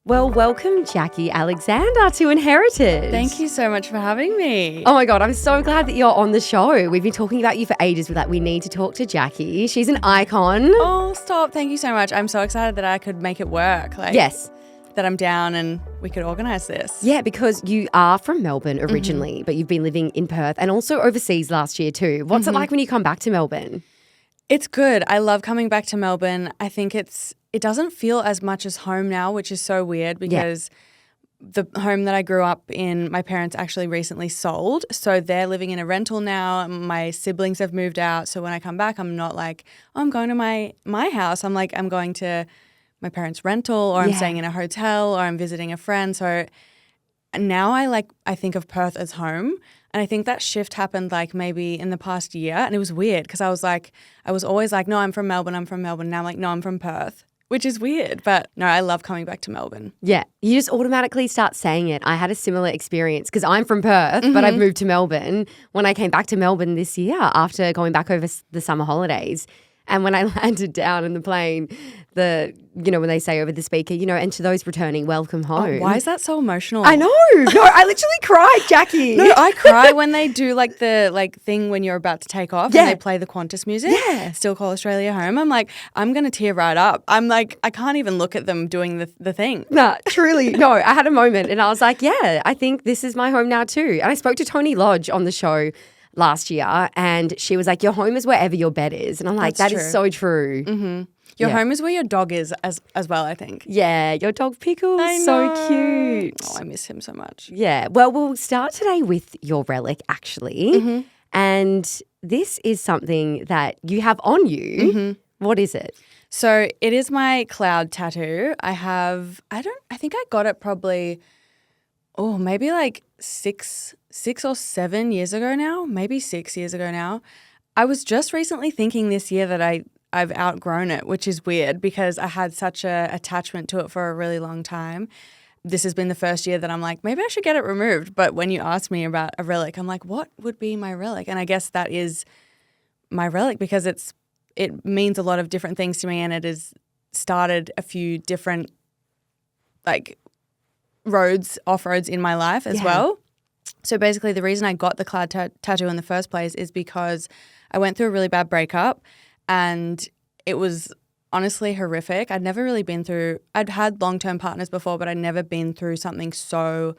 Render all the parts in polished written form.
Well, welcome Jacquie Alexander to Inherited. Thank you so much for having me. Oh my God, I'm so glad that you're on the show. We've been talking about you for ages. We're like, we need to talk to Jacquie. She's an icon. Oh, stop. Thank you so much. I'm so excited that I could make it work. Yes. That I'm down and we could organise this. Yeah, because you are from Melbourne originally, but you've been living in Perth and also overseas last year too. What's it like when you come back to Melbourne? It's good. I love coming back to Melbourne. I think it doesn't feel as much as home now, which is so weird because the home that I grew up in, my parents actually recently sold. So they're living in a rental now. My siblings have moved out. So when I come back, I'm not like, oh, I'm going to my house. I'm like, I'm going to my parents' rental, or I'm staying in a hotel, or I'm visiting a friend. So now I think of Perth as home. And I think that shift happened like maybe in the past year. And it was weird because I was always like, no, I'm from Melbourne. Now I'm like, no, I'm from Perth, which is weird. But no, I love coming back to Melbourne. Yeah, you just automatically start saying it. I had a similar experience because I'm from Perth, but I've moved to Melbourne when I came back to Melbourne this year after going back over the summer holidays. And when I landed down in the plane, when they say over the speaker, and to those returning, welcome home. Oh, why is that so emotional? I know. No, I literally cried, Jacquie. No, I cry when they do like the thing when you're about to take off and they play the Qantas music. Yeah. Still Call Australia Home. I'm like, I'm going to tear right up. I'm like, I can't even look at them doing the thing. Nah, truly. No, I had a moment and I was like, yeah, I think this is my home now too. And I spoke to Tony Lodge on the show last year and she was like, your home is wherever your bed is. And I'm like, that is so true. Mm-hmm. Your home is where your dog is as well, I think. Yeah, your dog Pickles, so cute. Oh, I miss him so much. Yeah, well, we'll start today with your relic actually. And this is something that you have on you. What is it? So it is my cloud tattoo. I think I got it probably, maybe like six or 7 years ago now, maybe 6 years ago now. I was just recently thinking this year that I've outgrown it, which is weird because I had such a attachment to it for a really long time. This has been the first year that I'm like, maybe I should get it removed. But when you asked me about a relic, I'm like, what would be my relic? And I guess that is my relic because it means a lot of different things to me, and it has started a few different off-roads in my life as well. So basically the reason I got the cloud tattoo in the first place is because I went through a really bad breakup and it was honestly horrific. I'd had long-term partners before, but I'd never been through something so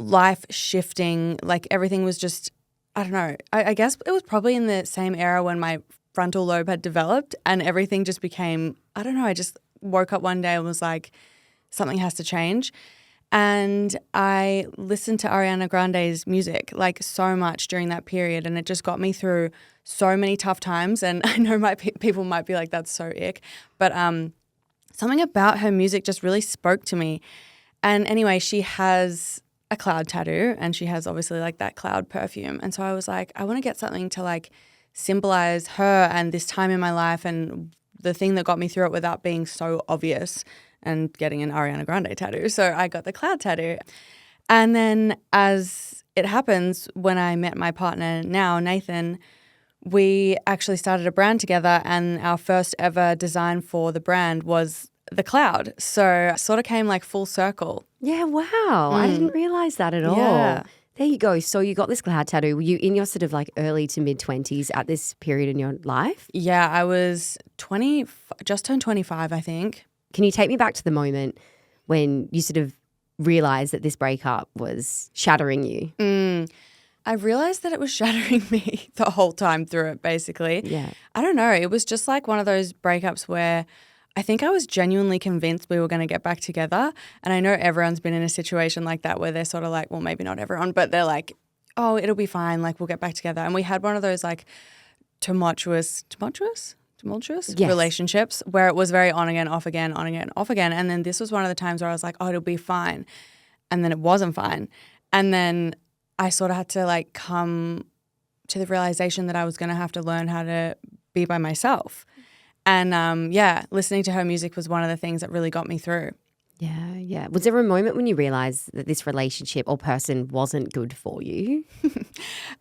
life-shifting. Like everything was just, I don't know. I guess it was probably in the same era when my frontal lobe had developed and everything just became, I don't know, I just woke up one day and was like, something has to change. And I listened to Ariana Grande's music so much during that period, and it just got me through so many tough times. And I know people might be like, that's so ick, but something about her music just really spoke to me. And anyway, she has a cloud tattoo and she has obviously that cloud perfume. And so I was like, I want to get something to symbolize her and this time in my life and the thing that got me through it without being so obvious and getting an Ariana Grande tattoo. So I got the cloud tattoo. And then as it happens, when I met my partner now, Nathan, we actually started a brand together, and our first ever design for the brand was the cloud. So it sort of came full circle. Yeah, wow. I didn't realize that at all. Yeah. There you go. So you got this cloud tattoo. Were you in your sort of early to mid-20s at this period in your life? Yeah, I was just turned 25, I think. Can you take me back to the moment when you sort of realised that this breakup was shattering you? I realised that it was shattering me the whole time through it, basically. Yeah. I don't know. It was just one of those breakups where I think I was genuinely convinced we were going to get back together. And I know everyone's been in a situation like that where they're sort of well, maybe not everyone, but they're like, oh, it'll be fine. We'll get back together. And we had one of those tumultuous relationships where it was very on again, off again, on again, off again. And then this was one of the times where I was like, oh, it'll be fine. And then it wasn't fine. And then I sort of had to come to the realization that I was going to have to learn how to be by myself. And listening to her music was one of the things that really got me through. Yeah. Was there a moment when you realised that this relationship or person wasn't good for you?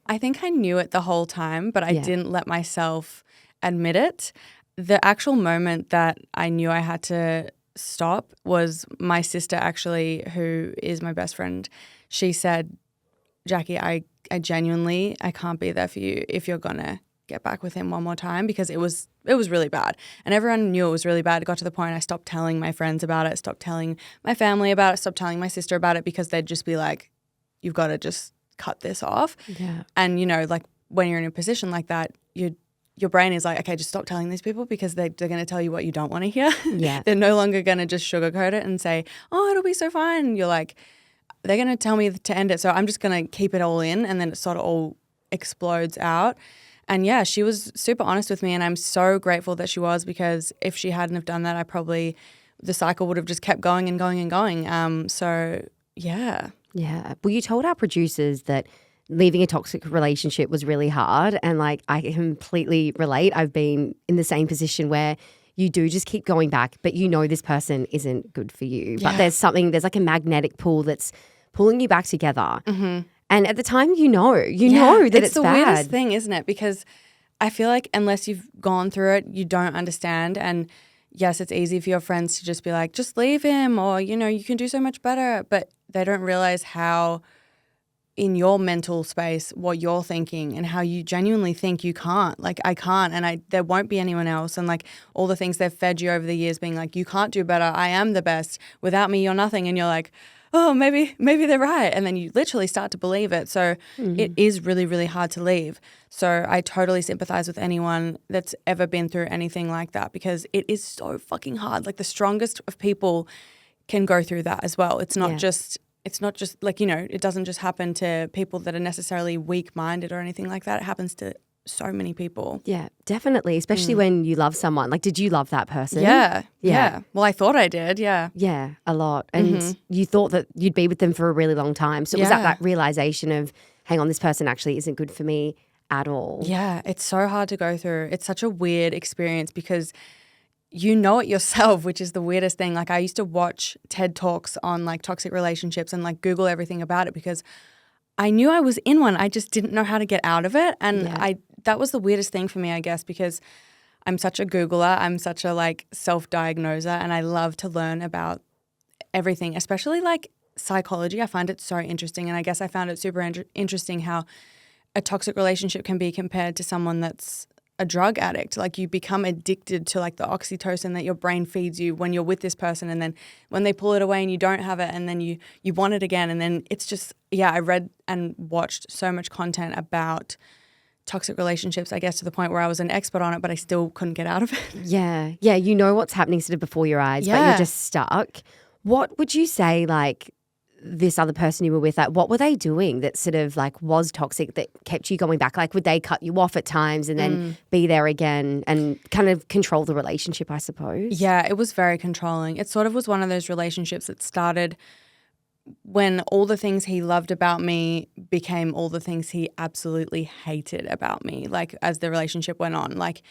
I think I knew it the whole time, but I didn't let myself admit it. The actual moment that I knew I had to stop was my sister, actually, who is my best friend. She said, Jacquie, I genuinely, I can't be there for you if you're going to get back with him one more time, because it was really bad. And everyone knew it was really bad. It got to the point I stopped telling my friends about it, stopped telling my family about it, stopped telling my sister about it, because they'd just be like, you've got to just cut this off. Yeah. And, you know, like when you're in a position like that, your brain is like, okay, just stop telling these people, because they're going to tell you what you don't want to hear. Yeah. They're no longer going to just sugarcoat it and say, oh, it'll be so fine. And you're like, they're going to tell me to end it. So I'm just going to keep it all in, and then it sort of all explodes out. And yeah, she was super honest with me, and I'm so grateful that she was, because if she hadn't have done that, the cycle would have just kept going and going and going. So yeah. Yeah. Well, you told our producers that leaving a toxic relationship was really hard. And like, I completely relate. I've been in the same position where you do just keep going back, but you know this person isn't good for you. Yeah. But there's like a magnetic pull that's pulling you back together. Mm-hmm. And at the time, you know that it's the bad. weirdest thing, isn't it? Because I feel like unless you've gone through it, you don't understand. And yes, it's easy for your friends to just be like, just leave him, or, you know, you can do so much better. But they don't realize how in your mental space, what you're thinking and how you genuinely think you can't. Like, I can't, and there won't be anyone else. And like all the things they've fed you over the years being like, you can't do better. I am the best. Without me, you're nothing. And you're like, oh, maybe they're right. And then you literally start to believe it. So it is really, really hard to leave. So I totally sympathize with anyone that's ever been through anything like that, because it is so fucking hard. Like the strongest of people can go through that as well. It's not just like, you know, it doesn't just happen to people that are necessarily weak-minded or anything like that. It happens to so many people. Yeah, definitely. Especially when you love someone. Like, did you love that person? Yeah. Well, I thought I did. Yeah. Yeah, a lot. And you thought that you'd be with them for a really long time. So it was that realization of, hang on, this person actually isn't good for me at all. Yeah, it's so hard to go through. It's such a weird experience, because you know it yourself, which is the weirdest thing. Like, I used to watch TED Talks on like toxic relationships and like Google everything about it, because I knew I was in one. I just didn't know how to get out of it. And that was the weirdest thing for me, I guess, because I'm such a Googler. I'm such a like self-diagnoser, and I love to learn about everything, especially like psychology. I find it so interesting. And I guess I found it super interesting how a toxic relationship can be compared to someone that's a drug addict. Like, you become addicted to like the oxytocin that your brain feeds you when you're with this person, and then when they pull it away and you don't have it, and then you want it again, and then it's just I read and watched so much content about toxic relationships, I guess, to the point where I was an expert on it, but I still couldn't get out of it. Yeah, you know what's happening sort of before your eyes, but you're just stuck. What would you say, like, this other person you were with, like, what were they doing that sort of like was toxic that kept you going back? Like, would they cut you off at times and then be there again and kind of control the relationship, I suppose? Yeah, it was very controlling. It sort of was one of those relationships that started when all the things he loved about me became all the things he absolutely hated about me, like, as the relationship went on. Like,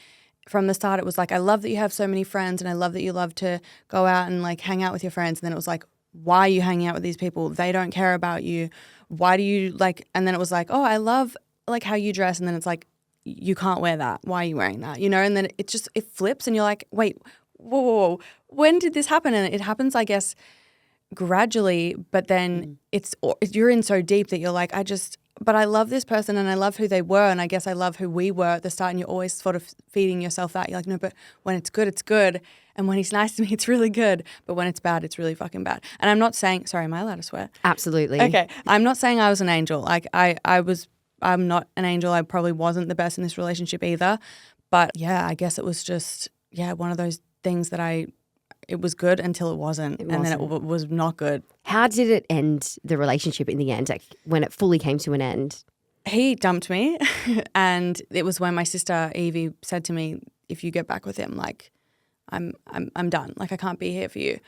from the start, it was like, I love that you have so many friends, and I love that you love to go out and like hang out with your friends. And then it was like, why are you hanging out with these people? They don't care about you. Why do you like, and then it was like, oh, I love like how you dress. And then it's like, you can't wear that. Why are you wearing that? You know? And then it flips, and you're like, wait, whoa, when did this happen? And it happens, I guess, gradually, but then you're in so deep that you're like, but I love this person, and I love who they were, and I guess I love who we were at the start, and you're always sort of feeding yourself that. You're like, no, but when it's good, it's good. And when he's nice to me, it's really good. But when it's bad, it's really fucking bad. And I'm not saying, sorry, am I allowed to swear? Absolutely. Okay. I'm not saying I was an angel. Like, I'm not an angel. I probably wasn't the best in this relationship either. But yeah, I guess it was just, one of those things that it was good until it wasn't. And then it was not good. How did it end, the relationship, in the end, like, when it fully came to an end? He dumped me, and it was when my sister Evie said to me, if you get back with him, like, I'm done. Like, I can't be here for you.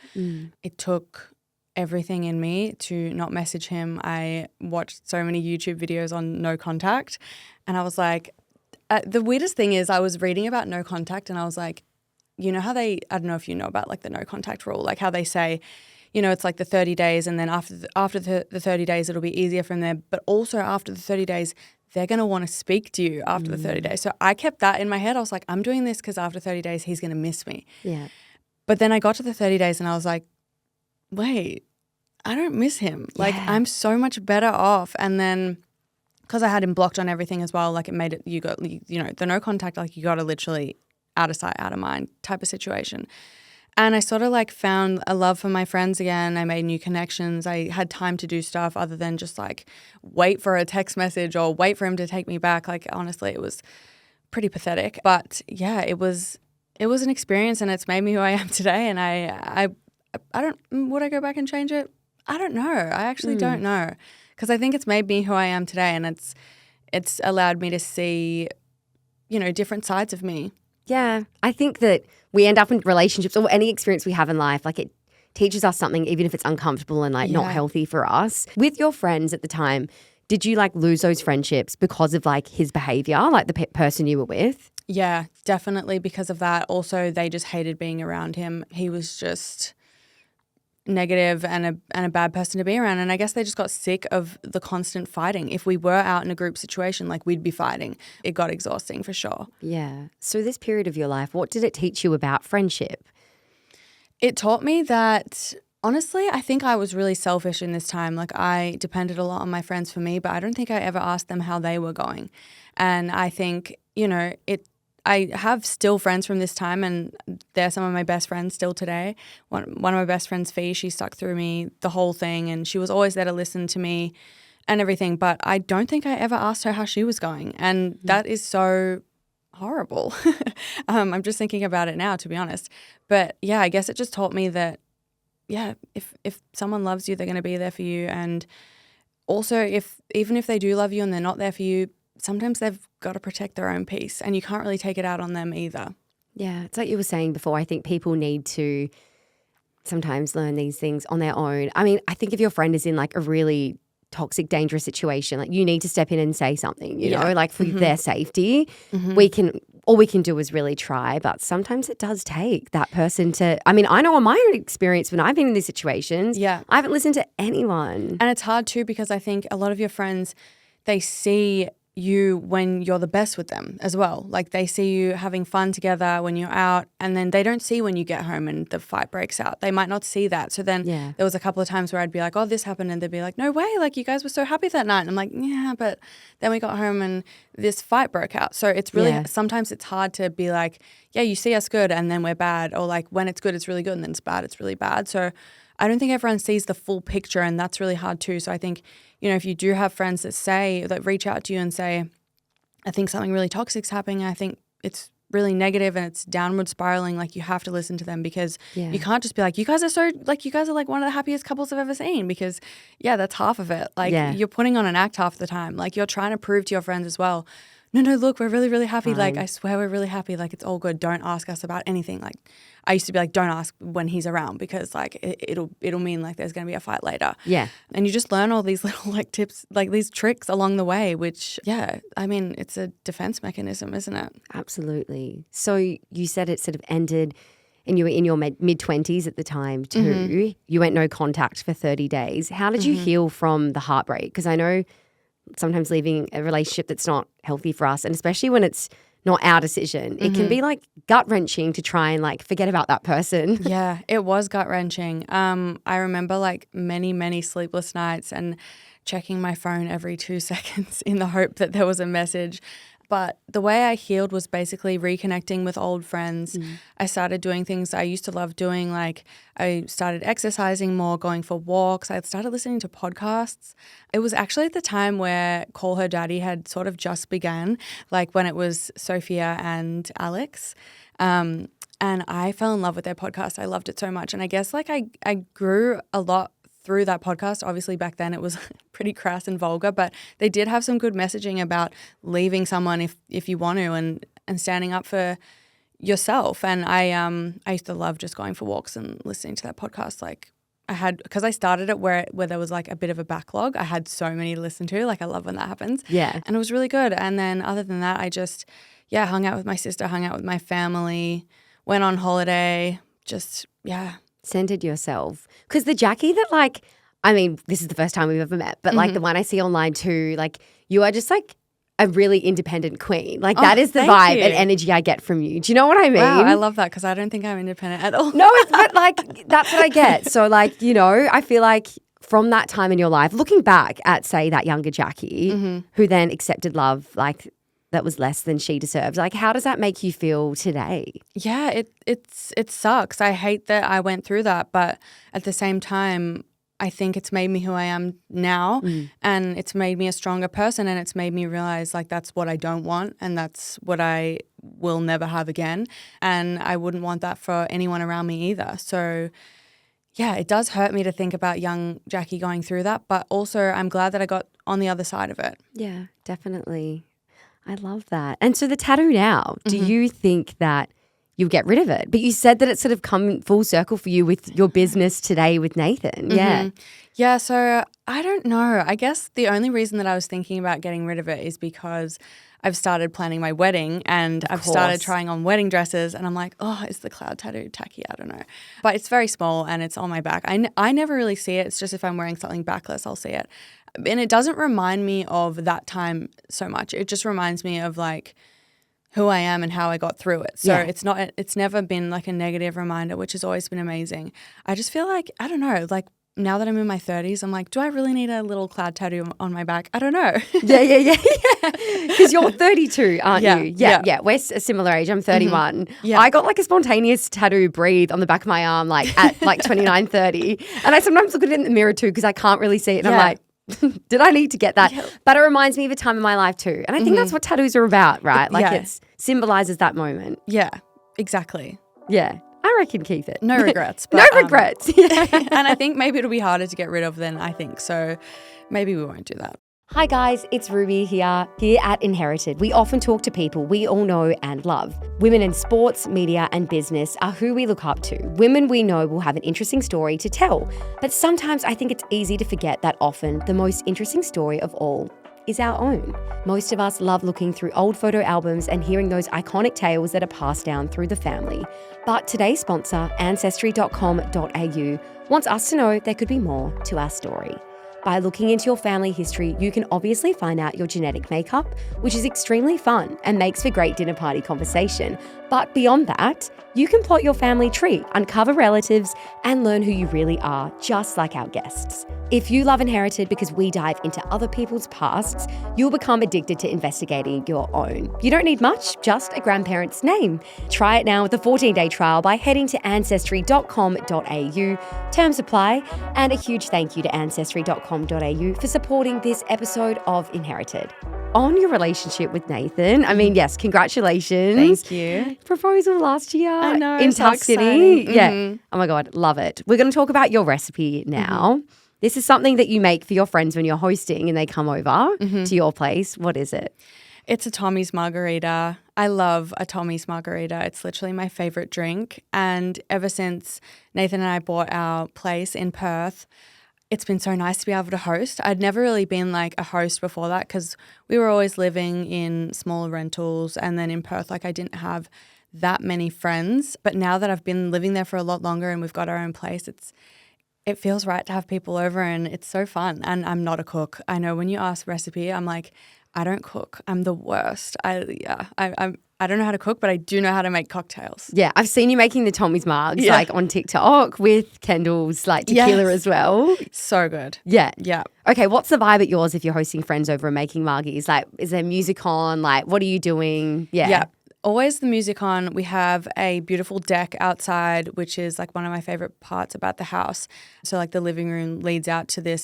It took everything in me to not message him. I watched so many YouTube videos on no contact, and I was like, the weirdest thing is I was reading about no contact, and I was like, you know how I don't know if you know about like the no contact rule, like how they say, you know, it's like the 30 days, and then after the 30 days, it'll be easier from there. But also after the 30 days, they're going to want to speak to you after the 30 days. So I kept that in my head. I was like, I'm doing this because after 30 days, he's going to miss me. Yeah. But then I got to the 30 days and I was like, wait, I don't miss him. Like, I'm so much better off. And then because I had him blocked on everything as well, like it made it, the no contact, like you got to literally out of sight, out of mind type of situation. And I sort of like found a love for my friends again. I made new connections. I had time to do stuff other than just like wait for a text message or wait for him to take me back. Like, honestly, it was pretty pathetic. But yeah, it was an experience, and it's made me who I am today. And I don't, would I go back and change it? I don't know. I actually don't know, because I think it's made me who I am today, and it's allowed me to see, different sides of me. Yeah, I think that we end up in relationships or any experience we have in life, like it teaches us something, even if it's uncomfortable and like not healthy for us. With your friends at the time, did you like lose those friendships because of like his behavior, like the person you were with? Yeah, definitely because of that. Also, they just hated being around him. He was just negative and a bad person to be around. And I guess they just got sick of the constant fighting. If we were out in a group situation, like we'd be fighting. It got exhausting for sure. Yeah. So this period of your life, what did it teach you about friendship? It taught me that, honestly, I think I was really selfish in this time. Like, I depended a lot on my friends for me, but I don't think I ever asked them how they were going. And I think, I have still friends from this time, and they're some of my best friends still today. One of my best friends, Fee, she stuck through me the whole thing, and she was always there to listen to me and everything. But I don't think I ever asked her how she was going, and that is so horrible. I'm just thinking about it now, to be honest. But yeah, I guess it just taught me that, if someone loves you, they're going to be there for you. And also, even if they do love you and they're not there for you, sometimes they've got to protect their own peace, and you can't really take it out on them either. Yeah, it's like you were saying before. I think people need to sometimes learn these things on their own. I mean, I think if your friend is in like a really toxic, dangerous situation, like you need to step in and say something, you know, like for their safety. All we can do is really try, but sometimes it does take that person to, I mean, I know on my own experience when I've been in these situations, I haven't listened to anyone. And it's hard too, because I think a lot of your friends, they see you when you're the best with them as well. Like, they see you having fun together when you're out, and then they don't see when you get home and the fight breaks out. They might not see that. So then there was a couple of times where I'd be like, oh, this happened, and they'd be like, no way, like you guys were so happy that night. And I'm like, yeah, but then we got home and this fight broke out. So it's really, sometimes it's hard to be like, yeah, you see us good and then we're bad, or like when it's good, it's really good, and then it's bad, it's really bad. So I don't think everyone sees the full picture, and that's really hard too. So I think, if you do have friends that reach out to you and say, I think something really toxic's happening, I think it's really negative and it's downward spiraling, like you have to listen to them, because you can't just be like, you guys are like one of the happiest couples I've ever seen, because that's half of it. Like you're putting on an act half the time. Like, you're trying to prove to your friends as well, no, look, we're really, really happy. Like, I swear we're really happy. Like, it's all good. Don't ask us about anything. Like, I used to be like, don't ask when he's around, because like it'll mean like there's going to be a fight later. Yeah. And you just learn all these little like tips, like these tricks along the way, which, I mean, it's a defense mechanism, isn't it? Absolutely. So you said it sort of ended, and you were in your mid-20s at the time too. You went no contact for 30 days. How did you heal from the heartbreak? Because I know sometimes leaving a relationship that's not healthy for us, and especially when it's not our decision, it can be like gut-wrenching to try and like forget about that person. Yeah, it was gut-wrenching. I remember like many, many sleepless nights and checking my phone every 2 seconds in the hope that there was a message. But the way I healed was basically reconnecting with old friends. I started doing things I used to love doing. Like, I started exercising more, going for walks. I started listening to podcasts. It was actually at the time where Call Her Daddy had sort of just began, like when it was Sophia and Alex. And I fell in love with their podcast. I loved it so much. And I guess like I grew a lot through that podcast. Obviously back then it was pretty crass and vulgar, but they did have some good messaging about leaving someone if you want to, and standing up for yourself. And I used to love just going for walks and listening to that podcast. Like, because I started it where there was like a bit of a backlog. I had so many to listen to. Like, I love when that happens. Yeah. And it was really good. And then other than that, I just, hung out with my sister, hung out with my family, went on holiday, centered yourself. Because the Jacquie that like, I mean, this is the first time we've ever met, but like the one I see online too, like you are just like a really independent queen. Like that is the thank vibe you. and energy I get from you. Do you know what I mean? Wow, I love that because I don't think I'm independent at all. No, but like that's what I get. So like, you know, I feel like from that time in your life, looking back at say that younger Jacquie who then accepted love like that was less than she deserved. Like how does that make you feel today? Yeah, it sucks. I hate that I went through that, but at the same time, I think it's made me who I am now, and it's made me a stronger person, and it's made me realize like that's what I don't want, and that's what I will never have again, and I wouldn't want that for anyone around me either. So yeah, it does hurt me to think about young Jacquie going through that, but also I'm glad that I got on the other side of it. Yeah, definitely. I love that. And so the tattoo now, do you think that you'll get rid of it? But you said that it's sort of come full circle for you with your business today with Nathan. Yeah. Yeah, so I don't know. I guess the only reason that I was thinking about getting rid of it is because I've started planning my wedding and I've started trying on wedding dresses and I'm like, oh, is the cloud tattoo tacky? I don't know. But it's very small and it's on my back. I never really see it. It's just if I'm wearing something backless, I'll see it. And it doesn't remind me of that time so much. It just reminds me of like who I am and how I got through it. So it's never been like a negative reminder, which has always been amazing. I just feel like, I don't know, like now that I'm in my 30s, I'm like, do I really need a little cloud tattoo on my back? I don't know. Yeah. Because you're 32, aren't you? Yeah. We're a similar age. I'm 31. Yeah. I got like a spontaneous tattoo, breathe, on the back of my arm like at like 29, 30. And I sometimes look at it in the mirror too because I can't really see it. And I'm like, did I need to get that? Yeah. But it reminds me of a time in my life too. And I think that's what tattoos are about, right? Like it symbolizes that moment. Yeah, exactly. Yeah. I reckon keep it. No regrets. But, no regrets. And I think maybe it'll be harder to get rid of than I think. So maybe we won't do that. Hi guys, it's Ruby here at Inherited. We often talk to people we all know and love. Women in sports, media and business are who we look up to. Women we know will have an interesting story to tell. But sometimes I think it's easy to forget that often the most interesting story of all is our own. Most of us love looking through old photo albums and hearing those iconic tales that are passed down through the family. But today's sponsor, ancestry.com.au, wants us to know there could be more to our story. By looking into your family history, you can obviously find out your genetic makeup, which is extremely fun and makes for great dinner party conversation. But beyond that, you can plot your family tree, uncover relatives, and learn who you really are, just like our guests. If you love Inherited because we dive into other people's pasts, you'll become addicted to investigating your own. You don't need much, just a grandparent's name. Try it now with a 14-day trial by heading to ancestry.com.au. Terms apply, and a huge thank you to ancestry.com.au for supporting this episode of Inherited. On your relationship with Nathan, I mean, yes, congratulations. Thank you. Proposal last year. I know, in so Tuscany. exciting. Yeah. Oh my God, love it. We're going to talk about your recipe now. This is something that you make for your friends when you're hosting and they come over to your place. What is it? It's a Tommy's margarita. I love a Tommy's margarita. It's literally my favorite drink. And ever since Nathan and I bought our place in Perth, it's been so nice to be able to host. I'd never really been like a host before that because we were always living in smaller rentals, and then in Perth, like I didn't have that many friends. But now that I've been living there for a lot longer and we've got our own place, it feels right to have people over, and it's so fun. And I'm not a cook. I know when you ask recipe, I'm like, I don't cook. I'm the worst. I don't know how to cook, but I do know how to make cocktails. Yeah, I've seen you making the Tommy's margs like on TikTok with Kendall's like tequila as well. So good. Yeah. Yeah. Okay, what's the vibe at yours if you're hosting friends over and making margies? Like, is there music on? Like, what are you doing? Yeah. Always the music on. We have a beautiful deck outside, which is like one of my favorite parts about the house. So like the living room leads out to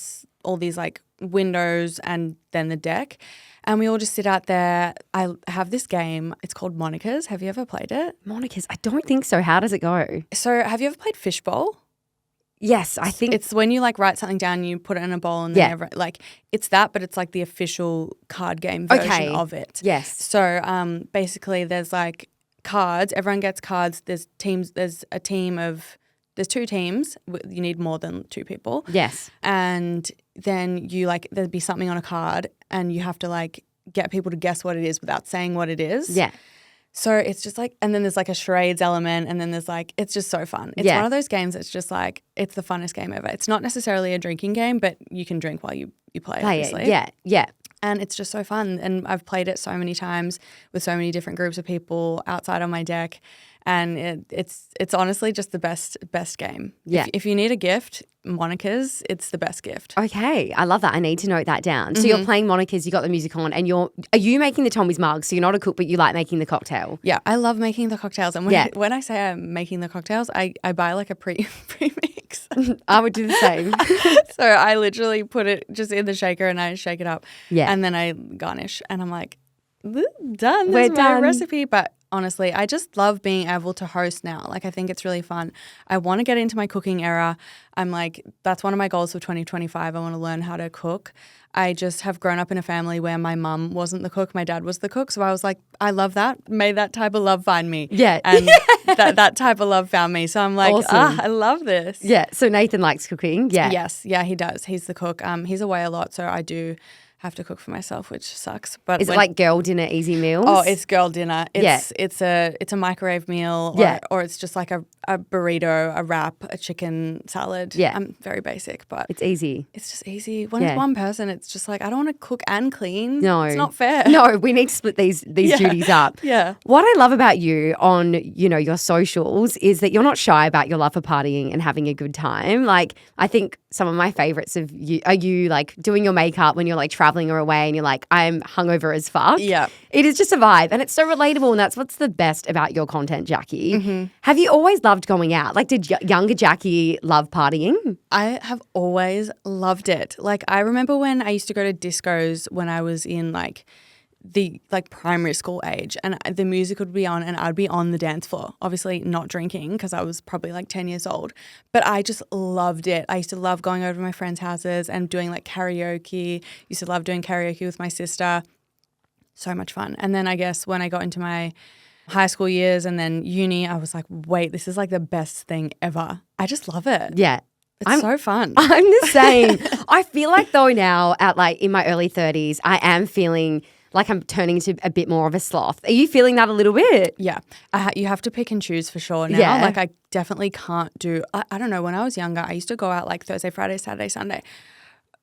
all these like windows and then the deck. And we all just sit out there. I have this game. It's called Monica's. Have you ever played it? Monica's? I don't think so. How does it go? So have you ever played Fishbowl? Yes, I think. It's when you like write something down, you put it in a bowl and then it's that, but it's like the official card game version of it. Yes. So basically there's like cards. Everyone gets cards. There's teams. There's two teams. You need more than two people. Yes. And then there'd be something on a card and you have to like get people to guess what it is without saying what it is. Yeah. So it's just like, and then there's like a charades element, and then there's like, it's just so fun. It's one of those games that's just like, it's the funnest game ever. It's not necessarily a drinking game, but you can drink while you play, obviously. Yeah. And it's just so fun. And I've played it so many times with so many different groups of people outside on my deck. And it's honestly just the best game. Yeah. If you need a gift, Monica's, it's the best gift. Okay, I love that. I need to note that down. So you're playing Monica's, you got the music on, and are you making the Tommy's mug? So you're not a cook, but you like making the cocktail. Yeah, I love making the cocktails. And when I say I'm making the cocktails, I buy like a premix. I would do the same. So I literally put it just in the shaker and I shake it up. Yeah. And then I garnish. And I'm like, done. We're That's my done. recipe. But honestly, I just love being able to host now. Like, I think it's really fun. I want to get into my cooking era. I'm like, that's one of my goals for 2025. I want to learn how to cook. I just have grown up in a family where my mum wasn't the cook, my dad was the cook. So I was like, I love that. May that type of love find me. Yeah. And that type of love found me. So I'm like, Awesome. I love this. Yeah, so Nathan likes cooking. Yeah. Yes. Yeah, he does. He's the cook. He's away a lot, so I do have to cook for myself, which sucks. But Is it like girl dinner, easy meals? Oh, it's girl dinner. It's a microwave meal, or it's just like a burrito, a wrap, a chicken salad. Yeah. I'm very basic, but it's easy. it's just easy. When it's one person, it's just like, I don't want to cook and clean. No. It's not fair. No, we need to split these duties up. Yeah. What I love about you on, your socials is that you're not shy about your love for partying and having a good time. Like, I think some of my favorites of you are you like doing your makeup when you're like traveling or away and you're like, I'm hungover as fuck. Yeah. It is just a vibe and it's so relatable, and that's what's the best about your content, Jacquie. Have you always loved going out? Like, did younger Jacquie love partying? I have always loved it. Like, I remember when I used to go to discos when I was in the primary school age, and the music would be on and I'd be on the dance floor, obviously not drinking because I was probably like 10 years old, but I just loved it. I used to love going over to my friends' houses and doing like karaoke. Used to love doing karaoke with my sister. So much fun. And then I guess when I got into my high school years and then uni, I was like, wait, this is like the best thing ever. I just love it. Yeah. It's so fun. I'm the same. I feel like though now at like in my early 30s, I am feeling like I'm turning into a bit more of a sloth. Are you feeling that a little bit? Yeah. You have to pick and choose for sure now. Yeah. Like, I definitely can't do, I don't know, when I was younger, I used to go out like Thursday, Friday, Saturday, Sunday.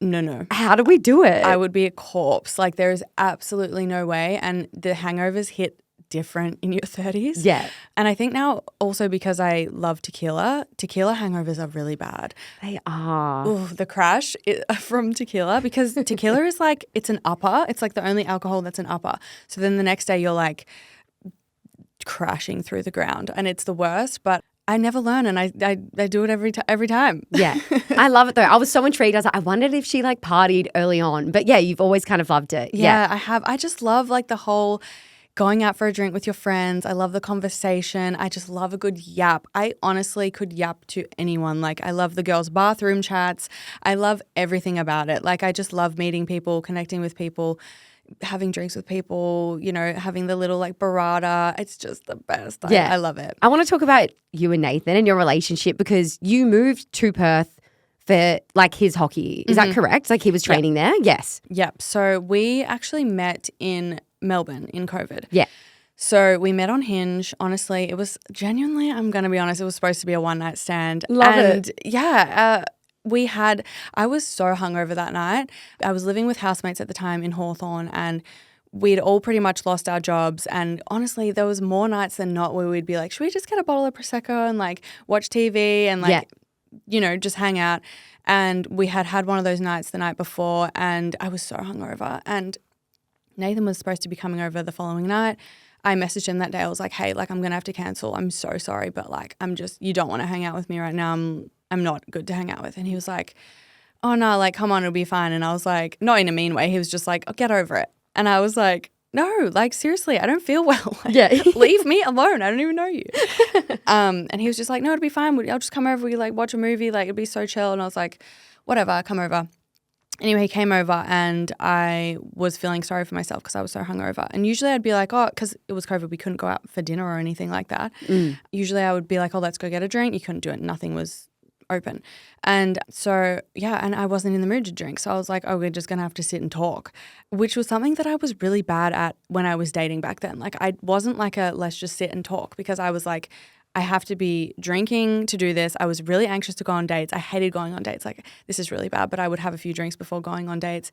No. How do we do it? I would be a corpse. Like, there is absolutely no way. And the hangovers hit different in your 30s. Yeah. And I think now also because I love tequila hangovers are really bad. They are. Ooh, the crash from tequila, because tequila is like, it's an upper. It's like the only alcohol that's an upper. So then the next day you're like crashing through the ground and it's the worst. But I never learn, and I do it every time. Yeah. I love it though. I was so intrigued. I was like, I wondered if she like partied early on. But yeah, you've always kind of loved it. Yeah, I have. I just love like the whole going out for a drink with your friends. I love the conversation. I just love a good yap. I honestly could yap to anyone. Like, I love the girls' bathroom chats. I love everything about it. Like, I just love meeting people, connecting with people, having drinks with people, having the little like burrata. It's just the best. I love it. I want to talk about you and Nathan and your relationship, because you moved to Perth for like his hockey. Is that correct? Like, he was training there? Yes. Yep. So we actually met in Melbourne in COVID. Yeah. So we met on Hinge. Honestly, it was genuinely, I'm going to be honest, it was supposed to be a one-night stand. Love it. Yeah, I was so hungover that night. I was living with housemates at the time in Hawthorne, and we'd all pretty much lost our jobs. And honestly, there was more nights than not where we'd be like, should we just get a bottle of Prosecco and like watch TV and like, just hang out. And we had one of those nights the night before, and I was so hungover. And Nathan was supposed to be coming over the following night. I messaged him that day. I was like, hey, like, I'm going to have to cancel. I'm so sorry, but like, you don't want to hang out with me right now. I'm not good to hang out with. And he was like, oh no, like, come on, it'll be fine. And I was like, not in a mean way. He was just like, oh, get over it. And I was like, no, like, seriously, I don't feel well. Like, leave me alone. I don't even know you. And he was just like, no, it'll be fine. I'll just come over. We like watch a movie. Like, it'd be so chill. And I was like, whatever, come over. Anyway, he came over and I was feeling sorry for myself because I was so hungover. And usually I'd be like, oh, because it was COVID, we couldn't go out for dinner or anything like that. Usually I would be like, oh, let's go get a drink. You couldn't do it. Nothing was open. And so, and I wasn't in the mood to drink. So I was like, oh, we're just going to have to sit and talk, which was something that I was really bad at when I was dating back then. Like, I wasn't like let's just sit and talk, because I was like, I have to be drinking to do this. I was really anxious to go on dates. I hated going on dates. Like, this is really bad, but I would have a few drinks before going on dates.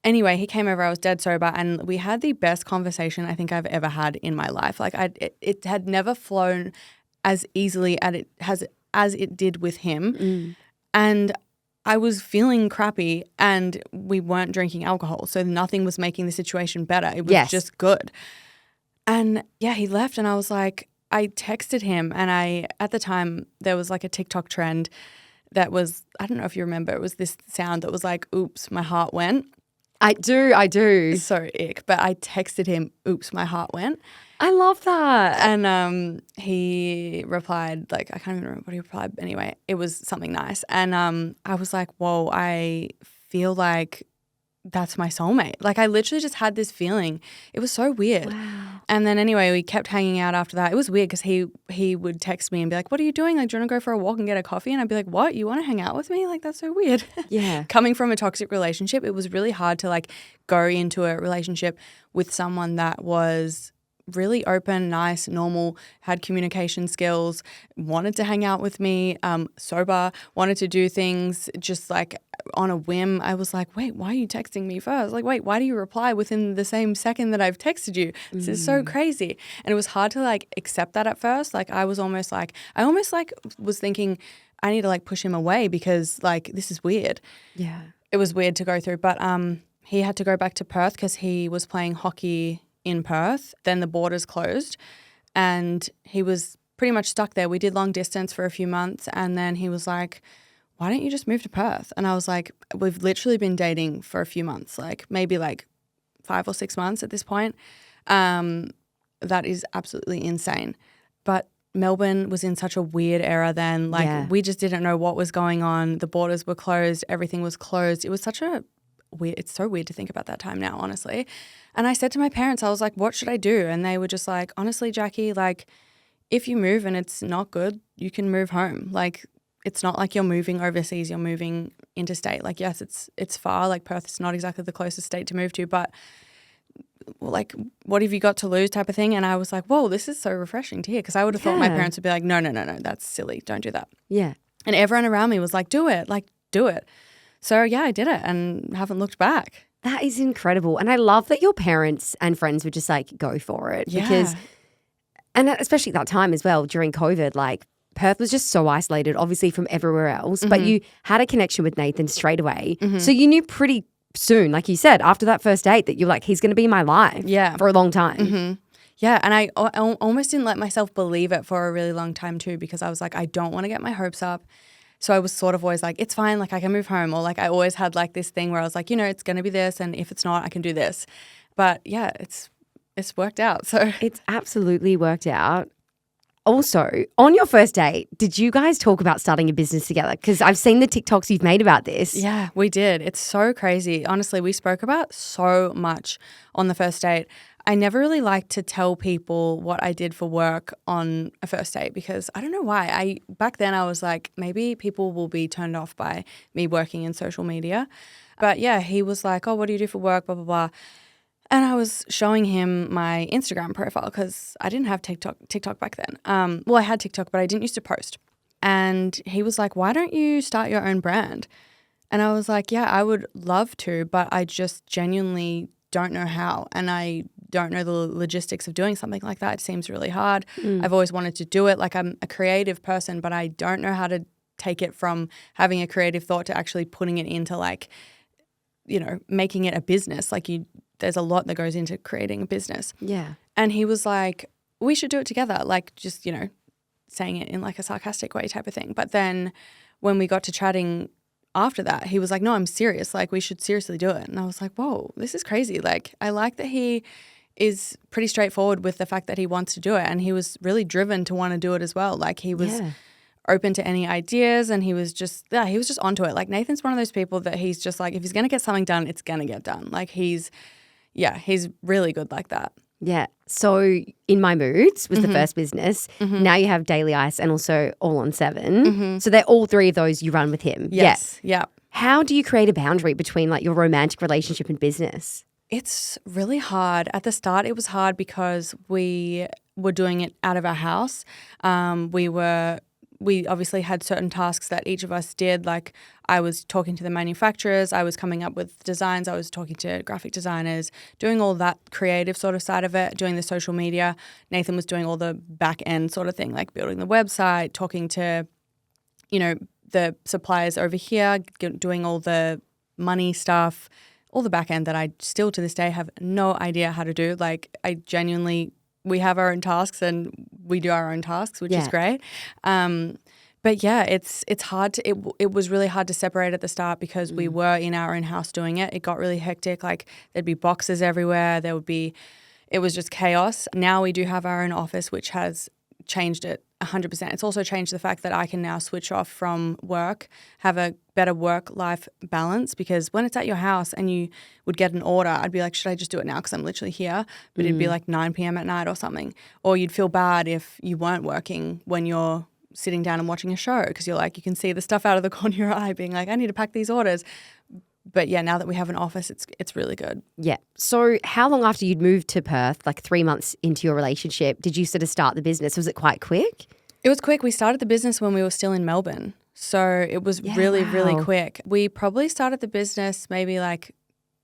Anyway, he came over, I was dead sober, and we had the best conversation I think I've ever had in my life. Like it had never flown as easily as it did with him. And I was feeling crappy and we weren't drinking alcohol. So nothing was making the situation better. It was just good. And yeah, he left and I was like, I texted him and at the time there was like a TikTok trend that was, I don't know if you remember, it was this sound that was like, oops, my heart went. I do. So ick. But I texted him, oops, my heart went. I love that. And he replied, like, I can't even remember what he replied. Anyway, it was something nice. And I was like, whoa, I feel like that's my soulmate. Like I literally just had this feeling. It was so weird. Wow. And then anyway, we kept hanging out after that. It was weird because he would text me and be like, what are you doing? Like, do you want to go for a walk and get a coffee? And I'd be like, what? You want to hang out with me? Like, that's so weird. Yeah. Coming from a toxic relationship, it was really hard to like go into a relationship with someone that was really open, nice, normal, had communication skills, wanted to hang out with me, sober, wanted to do things just like on a whim. I was like, wait, why are you texting me first? Like, wait, why do you reply within the same second that I've texted you? This is so crazy. And it was hard to like accept that at first. Like I almost was thinking I need to like push him away because like this is weird. Yeah. It was weird to go through. But he had to go back to Perth because he was playing hockey in Perth. Then the borders closed and he was pretty much stuck there. We did long distance for a few months and then he was like, why don't you just move to Perth? And I was like, we've literally been dating for a few months, like maybe like 5 or 6 months at this point. That is absolutely insane. But Melbourne was in such a weird era then. Like we just didn't know what was going on. The borders were closed. Everything was closed. It was such a weird, it's so weird to think about that time now, honestly. And I said to my parents, I was like, what should I do? And they were just like, honestly, Jacquie, like if you move and it's not good, you can move home. Like it's not like you're moving overseas, you're moving interstate. Like yes, it's far, like Perth is not exactly the closest state to move to, but like what have you got to lose type of thing. And I was like, whoa, this is so refreshing to hear because I would have thought my parents would be like, no, that's silly, don't do that. Yeah. And everyone around me was like, do it. So yeah, I did it and haven't looked back. That is incredible. And I love that your parents and friends would just like go for it because, and especially that time as well during COVID, like Perth was just so isolated obviously from everywhere else, but you had a connection with Nathan straight away. So you knew pretty soon, like you said, after that first date that you're like, he's going to be in my life for a long time. Yeah, and I almost didn't let myself believe it for a really long time too because I was like, I don't want to get my hopes up. So I was sort of always like, it's fine, like I can move home. Or like I always had like this thing where I was like, it's going to be this and if it's not, I can do this. But yeah, it's worked out. So it's absolutely worked out. Also, on your first date, did you guys talk about starting a business together? Because I've seen the TikToks you've made about this. Yeah, we did. It's so crazy. Honestly, we spoke about so much on the first date. I never really liked to tell people what I did for work on a first date because I don't know why. Back then I was like, maybe people will be turned off by me working in social media. But yeah, he was like, oh, what do you do for work, blah, blah, blah. And I was showing him my Instagram profile because I didn't have TikTok back then. Well, I had TikTok, but I didn't used to post. And he was like, why don't you start your own brand? And I was like, yeah, I would love to, but I just genuinely don't know how. And I don't know the logistics of doing something like that. It seems really hard. I've always wanted to do it. Like I'm a creative person, but I don't know how to take it from having a creative thought to actually putting it into like, making it a business. Like there's a lot that goes into creating a business. Yeah. And he was like, we should do it together. Like just, saying it in like a sarcastic way type of thing. But then when we got to chatting after that, he was like, no, I'm serious. Like we should seriously do it. And I was like, whoa, this is crazy. Like I like that he is pretty straightforward with the fact that he wants to do it. And he was really driven to want to do it as well. Like he was open to any ideas and he was just onto it. Like Nathan's one of those people that he's just like, if he's going to get something done, it's going to get done. Like he's really good like that. Yeah. So In My Moods was the first business. Now you have Daily Ice and also All on 7. So they're all three of those you run with him. Yes. Yeah. How do you create a boundary between like your romantic relationship and business? It's really hard. At the start, it was hard because we were doing it out of our house. We were we obviously had certain tasks that each of us did. Like I was talking to the manufacturers, I was coming up with designs, I was talking to graphic designers, doing all that creative sort of side of it, doing the social media. Nathan was doing all the back end sort of thing, like building the website, talking to, the suppliers over here, doing all the money stuff, all the back end that I still to this day have no idea how to do. Like I genuinely, we have our own tasks and we do our own tasks, which is great. But yeah, it's hard to, it was really hard to separate at the start because we were in our own house doing it. It got really hectic. Like there'd be boxes everywhere. It was just chaos. Now we do have our own office, which has changed it 100%. It's also changed the fact that I can now switch off from work, have a better work-life balance, because when it's at your house and you would get an order, I'd be like, should I just do it now because I'm literally here? But it'd be like 9 p.m. at night or something. Or you'd feel bad if you weren't working when you're sitting down and watching a show because you're like, you can see the stuff out of the corner of your eye being like, I need to pack these orders. But yeah, now that we have an office, it's really good. Yeah. So how long after you'd moved to Perth, like 3 months into your relationship, did you sort of start the business? Was it quite quick? It was quick. We started the business when we were still in Melbourne. So it was really quick. We probably started the business maybe like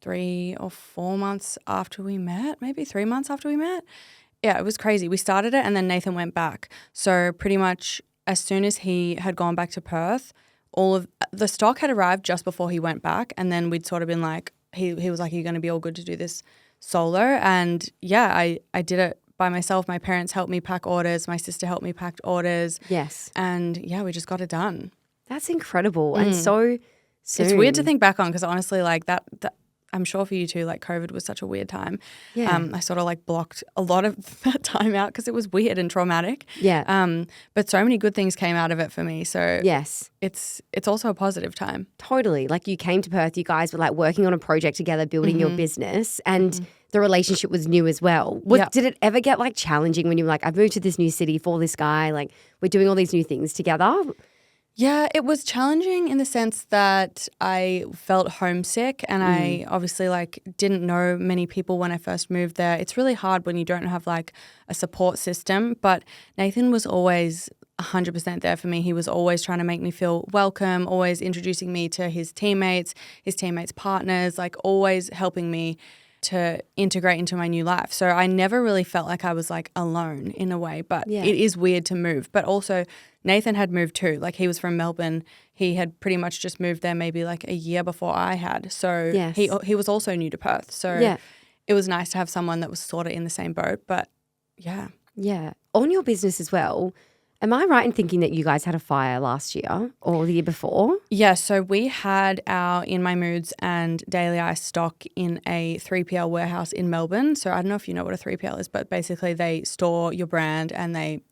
3 or 4 months after we met, maybe 3 months after we met. Yeah, it was crazy. We started it and then Nathan went back. So pretty much as soon as he had gone back to Perth, all of the stock had arrived just before he went back, and then we'd sort of been like, he was like, are you going to be all good to do this solo? And yeah, I did it by myself. My parents helped me pack orders. My sister helped me pack orders. Yes. And yeah, we just got it done. That's incredible. And so soon. It's weird to think back on because honestly, like that I'm sure for you too, like COVID was such a weird time. Yeah. I sort of like blocked a lot of that time out because it was weird and traumatic. Yeah. But so many good things came out of it for me. So yes, it's also a positive time. Totally. Like you came to Perth, you guys were like working on a project together, building your business, and the relationship was new as well. Did it ever get like challenging when you were like, I've moved to this new city for this guy, like we're doing all these new things together? Yeah, it was challenging in the sense that I felt homesick and I obviously like didn't know many people when I first moved there. It's really hard when you don't have like a support system, but Nathan was always 100% there for me. He was always trying to make me feel welcome, always introducing me to his teammates partners, like always helping me to integrate into my new life. So I never really felt like I was like alone in a way, but it is weird to move. But also Nathan had moved too. Like he was from Melbourne. He had pretty much just moved there maybe like a year before I had. So he was also new to Perth. So it was nice to have someone that was sort of in the same boat. But yeah. Yeah. On your business as well, am I right in thinking that you guys had a fire last year or the year before? Yeah, so we had our In My Moods and Daily Ice stock in a 3PL warehouse in Melbourne. So I don't know if you know what a 3PL is, but basically they store your brand and they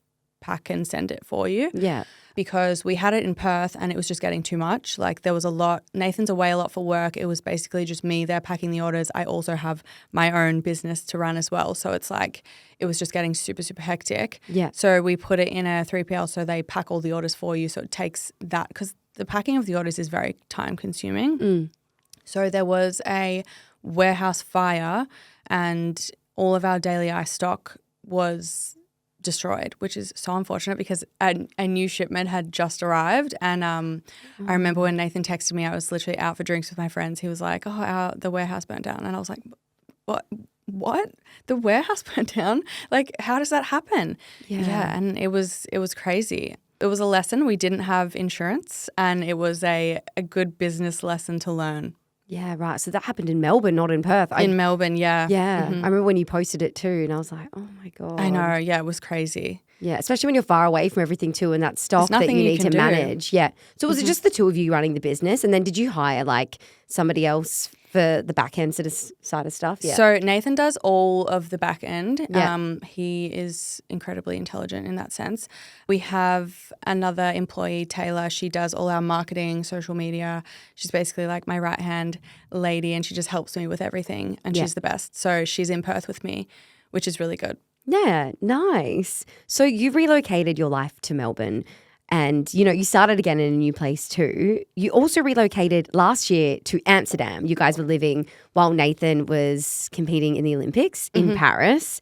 pack and send it for you. Yeah. Because we had it in Perth and it was just getting too much. Like there was a lot. Nathan's away a lot for work. It was basically just me there packing the orders. I also have my own business to run as well. So it's like it was just getting super, super hectic. Yeah. So we put it in a 3PL so they pack all the orders for you. So it takes that because the packing of the orders is very time consuming. So there was a warehouse fire and all of our Daily Ice stock was destroyed, which is so unfortunate because a new shipment had just arrived. And I remember when Nathan texted me, I was literally out for drinks with my friends. He was like, the warehouse burnt down. And I was like, what? The warehouse burnt down? Like, how does that happen? Yeah. And it was crazy. It was a lesson. We didn't have insurance and it was a good business lesson to learn. Yeah, right. So that happened in Melbourne, not in Perth. In Melbourne, yeah. Yeah. I remember when you posted it too and I was like, oh my God. I know. Yeah, it was crazy. Yeah, especially when you're far away from everything too and that stock that you need to manage. Yeah. So was it just the two of you running the business and then did you hire like somebody else for the back end side of stuff? Yeah. So Nathan does all of the back end. Yeah. He is incredibly intelligent in that sense. We have another employee, Taylor. She does all our marketing, social media. She's basically like my right-hand lady and she just helps me with everything and she's the best. So she's in Perth with me, which is really good. Yeah, nice. So you relocated your life to Melbourne and, you started again in a new place too. You also relocated last year to Amsterdam. You guys were living while Nathan was competing in the Olympics in Paris.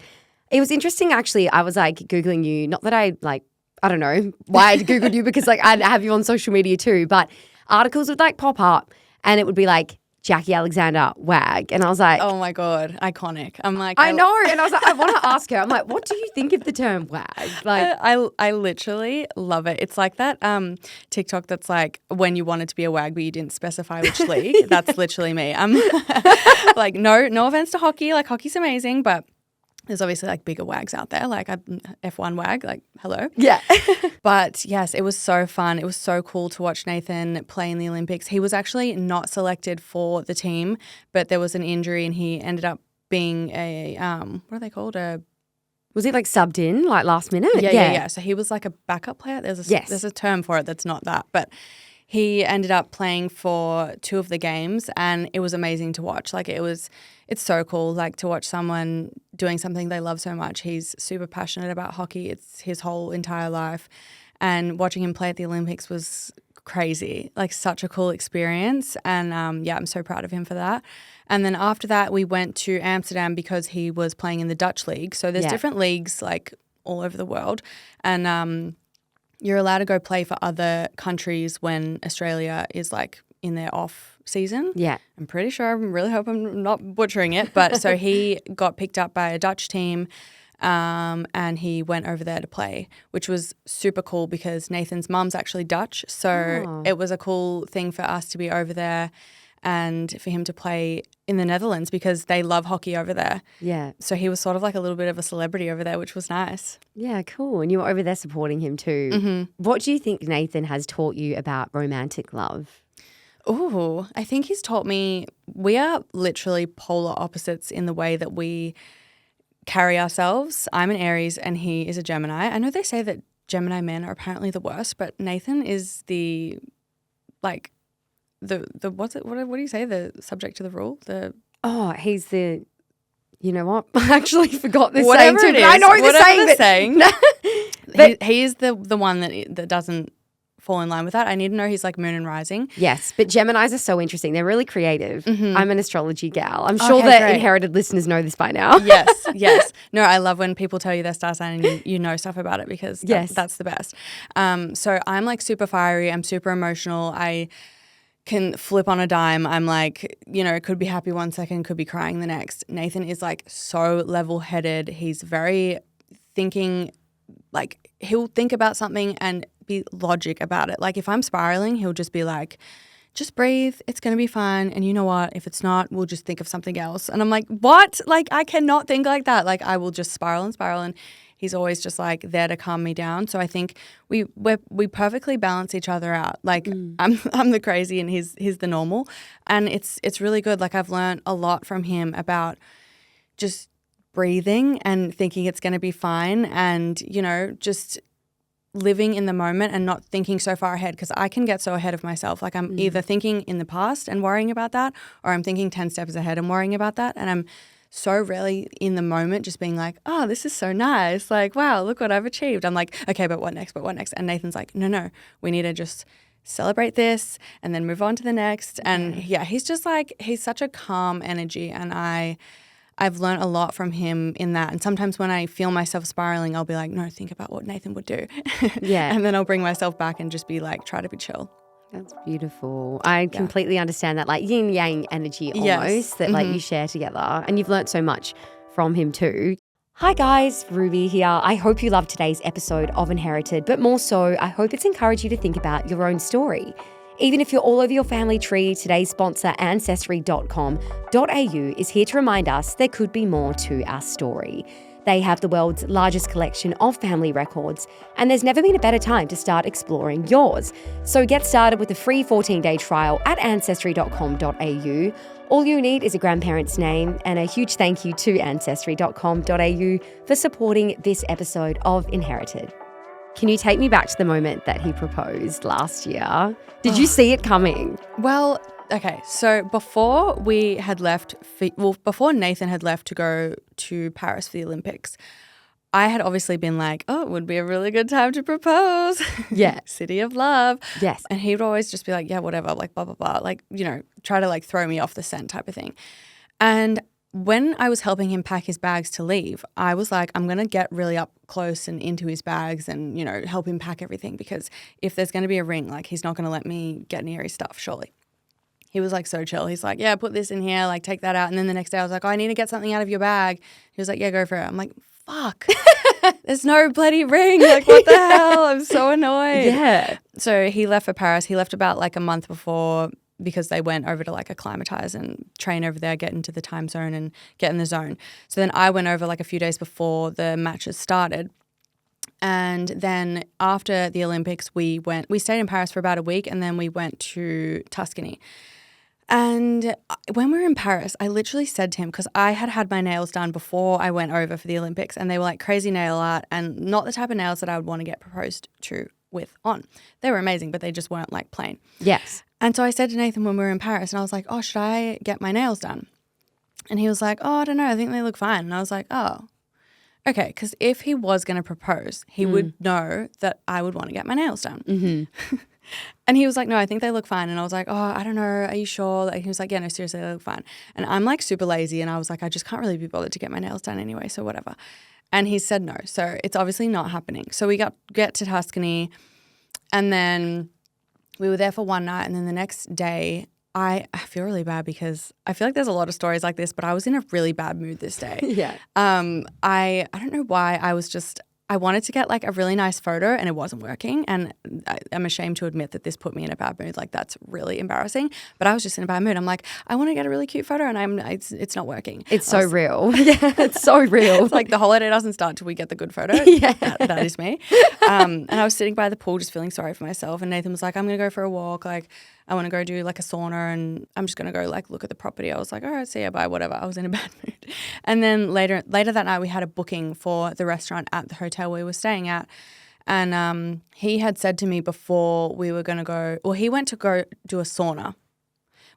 It was interesting actually. I was like Googling you, not that I like I don't know why I Googled you because like I'd have you on social media too, but articles would like pop up and it would be like Jacquie Alexander WAG. And I was like, oh my God, iconic. I'm like, I know. And I was like, I want to ask her. I'm like, what do you think of the term WAG? Like, I literally love it. It's like that TikTok that's like when you wanted to be a WAG but you didn't specify which league. That's literally me. I'm like, no offense to hockey. Like hockey's amazing, but there's obviously like bigger WAGs out there. Like F1 WAG, like hello. yeah. But yes, it was so fun. It was so cool to watch Nathan play in the Olympics. He was actually not selected for the team, but there was an injury and he ended up being a, what are they called? Was he like subbed in like last minute? Yeah. So he was like a backup player. There's a term for it that's not that. But he ended up playing for 2 of the games and it was amazing to watch. Like it's so cool like to watch someone doing something they love so much. He's super passionate about hockey. It's his whole entire life. And watching him play at the Olympics was crazy, like such a cool experience. And I'm so proud of him for that. And then after that, we went to Amsterdam because he was playing in the Dutch league. So there's different leagues like all over the world. And you're allowed to go play for other countries when Australia is like in their off season. Yeah. I'm pretty sure, I really hope I'm not butchering it. But so he got picked up by a Dutch team and he went over there to play, which was super cool because Nathan's mum's actually Dutch. So it was a cool thing for us to be over there and for him to play in the Netherlands because they love hockey over there. Yeah. So he was sort of like a little bit of a celebrity over there, which was nice. Yeah, cool. And you were over there supporting him too. Mm-hmm. What do you think Nathan has taught you about romantic love? Oh, I think he's taught me we are literally polar opposites in the way that we carry ourselves. I'm an Aries and he is a Gemini. I know they say that Gemini men are apparently the worst, but Nathan is the like the what's it? What do you say? The subject to the rule? He's the. You know what? I actually forgot this whatever saying too. It is, I know the saying. But he is the one that doesn't fall in line with that. I need to know he's like moon and rising. Yes, but Geminis are so interesting. They're really creative. Mm-hmm. I'm an astrology gal. I'm sure that great. Inherited listeners know this by now. Yes. No, I love when people tell you their star sign and you know stuff about it because that's the best. So I'm like super fiery. I'm super emotional. I can flip on a dime. I'm like, it could be happy one second, could be crying the next. Nathan is like so level-headed. He's very thinking, like he'll think about something and be logic about it. Like if I'm spiraling, he'll just be like, just breathe, it's going to be fine. And you know what? If it's not, we'll just think of something else. And I'm like, what? Like I cannot think like that. Like I will just spiral and he's always just like there to calm me down. So I think we perfectly balance each other out. Like I'm the crazy and he's the normal. And it's really good. Like I've learned a lot from him about just breathing and thinking it's going to be fine and, just living in the moment and not thinking so far ahead because I can get so ahead of myself. Like I'm either thinking in the past and worrying about that or I'm thinking 10 steps ahead and worrying about that. And I'm so rarely in the moment just being like, oh, this is so nice. Like, wow, look what I've achieved. I'm like, okay, but what next? And Nathan's like, no, we need to just celebrate this and then move on to the next. And he's just like, he's such a calm energy and I've learned a lot from him in that. And sometimes when I feel myself spiraling, I'll be like, no, think about what Nathan would do. Yeah. And then I'll bring myself back and just be like, try to be chill. That's beautiful. I completely understand that like yin yang energy almost that like you share together. And you've learnt so much from him too. Hi guys, Ruby here. I hope you loved today's episode of Inherited, but more so, I hope it's encouraged you to think about your own story. Even if you're all over your family tree, today's sponsor, ancestry.com.au, is here to remind us there could be more to our story. They have the world's largest collection of family records, and there's never been a better time to start exploring yours. So get started with a free 14-day trial at ancestry.com.au. All you need is a grandparent's name, and a huge thank you to ancestry.com.au for supporting this episode of Inherited. Can you take me back to the moment that he proposed last year? Did you see it coming? Well, okay. So before Nathan had left to go to Paris for the Olympics, I had obviously been like, oh, it would be a really good time to propose. Yeah. City of love. Yes. And he would always just be like, yeah, whatever, like blah, blah, blah. Like, try to like throw me off the scent type of thing. And when I was helping him pack his bags to leave, I was like, I'm going to get really up close and into his bags and, you know, help him pack everything, because if there's going to be a ring, like, he's not going to let me get near his stuff, surely. He was like so chill. He's like, yeah, put this in here, like take that out. And then the next day I was like, oh, I need to get something out of your bag. He was like, yeah, go for it. I'm like, fuck, there's no bloody ring. Like, what the hell? I'm so annoyed. Yeah. So he left for Paris. He left about like a month before, because they went over to like acclimatize and train over there, get into the time zone and get in the zone. So then I went over like a few days before the matches started. And then after the Olympics, we stayed in Paris for about a week, and then we went to Tuscany. And when we were in Paris, I literally said to him, because I had my nails done before I went over for the Olympics, and they were like crazy nail art and not the type of nails that I would want to get proposed to with on. They were amazing, but they just weren't like plain. Yes. And so I said to Nathan when we were in Paris, and I was like, oh, should I get my nails done? And he was like, oh, I don't know, I think they look fine. And I was like, oh, okay, because if he was going to propose, he would know that I would want to get my nails done. Mm-hmm. And he was like, no, I think they look fine. And I was like, oh, I don't know, are you sure? And he was like, yeah, no, seriously, they look fine. And I'm like super lazy, and I was like, I just can't really be bothered to get my nails done anyway, so whatever. And he said no, so it's obviously not happening. So we get to Tuscany, and then we were there for one night, and then the next day, I feel really bad because I feel like there's a lot of stories like this, but I was in a really bad mood this day. Yeah. I don't know why. I wanted to get like a really nice photo, and it wasn't working. And I'm ashamed to admit that this put me in a bad mood. Like, that's really embarrassing. But I was just in a bad mood. I'm like, I want to get a really cute photo, and it's not working. It's so real. Yeah, it's so real. It's like the holiday doesn't start till we get the good photo. Yeah. That is me. And I was sitting by the pool just feeling sorry for myself. And Nathan was like, I'm going to go for a walk. Like, I want to go do like a sauna, and I'm just going to go like look at the property. I was like, all right, see ya, bye, whatever. I was in a bad mood. And then later that night we had a booking for the restaurant at the hotel we were staying at. And he had said to me before we were going to go, well, he went to go do a sauna,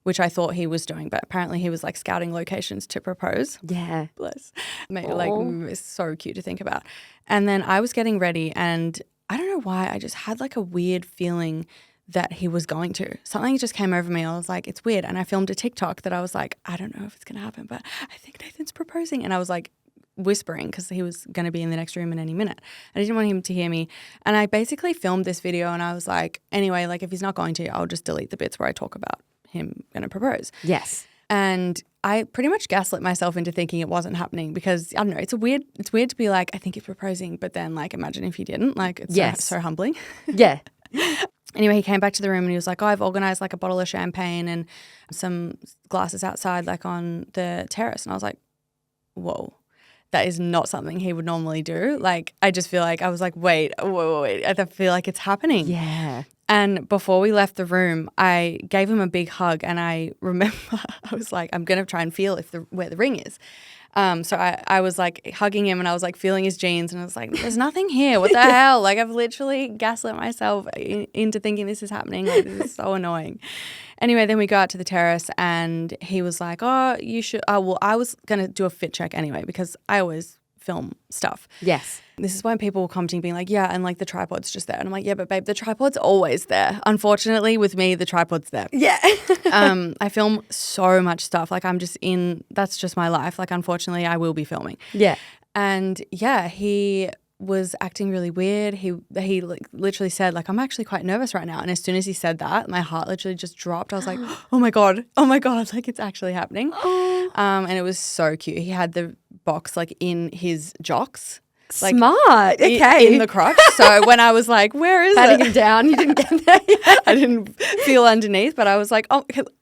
which I thought he was doing, but apparently he was like scouting locations to propose. Yeah. Bless. Like, it's so cute to think about. And then I was getting ready, and I don't know why, I just had like a weird feeling that he was going to. Something just came over me. I was like, it's weird. And I filmed a TikTok that I was like, I don't know if it's going to happen, but I think Nathan's proposing. And I was like whispering, because he was going to be in the next room in any minute. I didn't want him to hear me. And I basically filmed this video, and I was like, anyway, like, if he's not going to, I'll just delete the bits where I talk about him going to propose. Yes. And I pretty much gaslit myself into thinking it wasn't happening, because I don't know, it's weird to be like, I think he's proposing, but then like, imagine if he didn't. Like, it's so humbling. Yeah. Anyway, he came back to the room, and he was like, oh, I've organised like a bottle of champagne and some glasses outside like on the terrace. And I was like, whoa, that is not something he would normally do. Like, I just feel like, I was like, wait, I feel like it's happening. Yeah. And before we left the room, I gave him a big hug, and I remember I was like, I'm going to try and feel where the ring is. So I was like hugging him, and I was like feeling his jeans, and I was like, there's nothing here. What the hell? Like, I've literally gaslit myself into thinking this is happening. Like, this is so annoying. Anyway, then we go out to the terrace, and he was like, oh, you should. Oh, well, I was going to do a fit check anyway, because I always film stuff. Yes. This is when people will come to me being like, yeah, and like the tripod's just there. And I'm like, yeah, but babe, the tripod's always there. Unfortunately, with me, the tripod's there. Yeah. I film so much stuff. Like, that's just my life. Like, unfortunately, I will be filming. Yeah. And yeah, he was acting really weird. He like literally said, like, I'm actually quite nervous right now. And as soon as he said that, my heart literally just dropped. I was like, oh my God, like, it's actually happening. And it was so cute. He had the box like in his jocks. Like, smart. Okay. In the crotch. So when I was like, where is patting it? him down, you didn't get there yet. I didn't feel underneath, but I was like,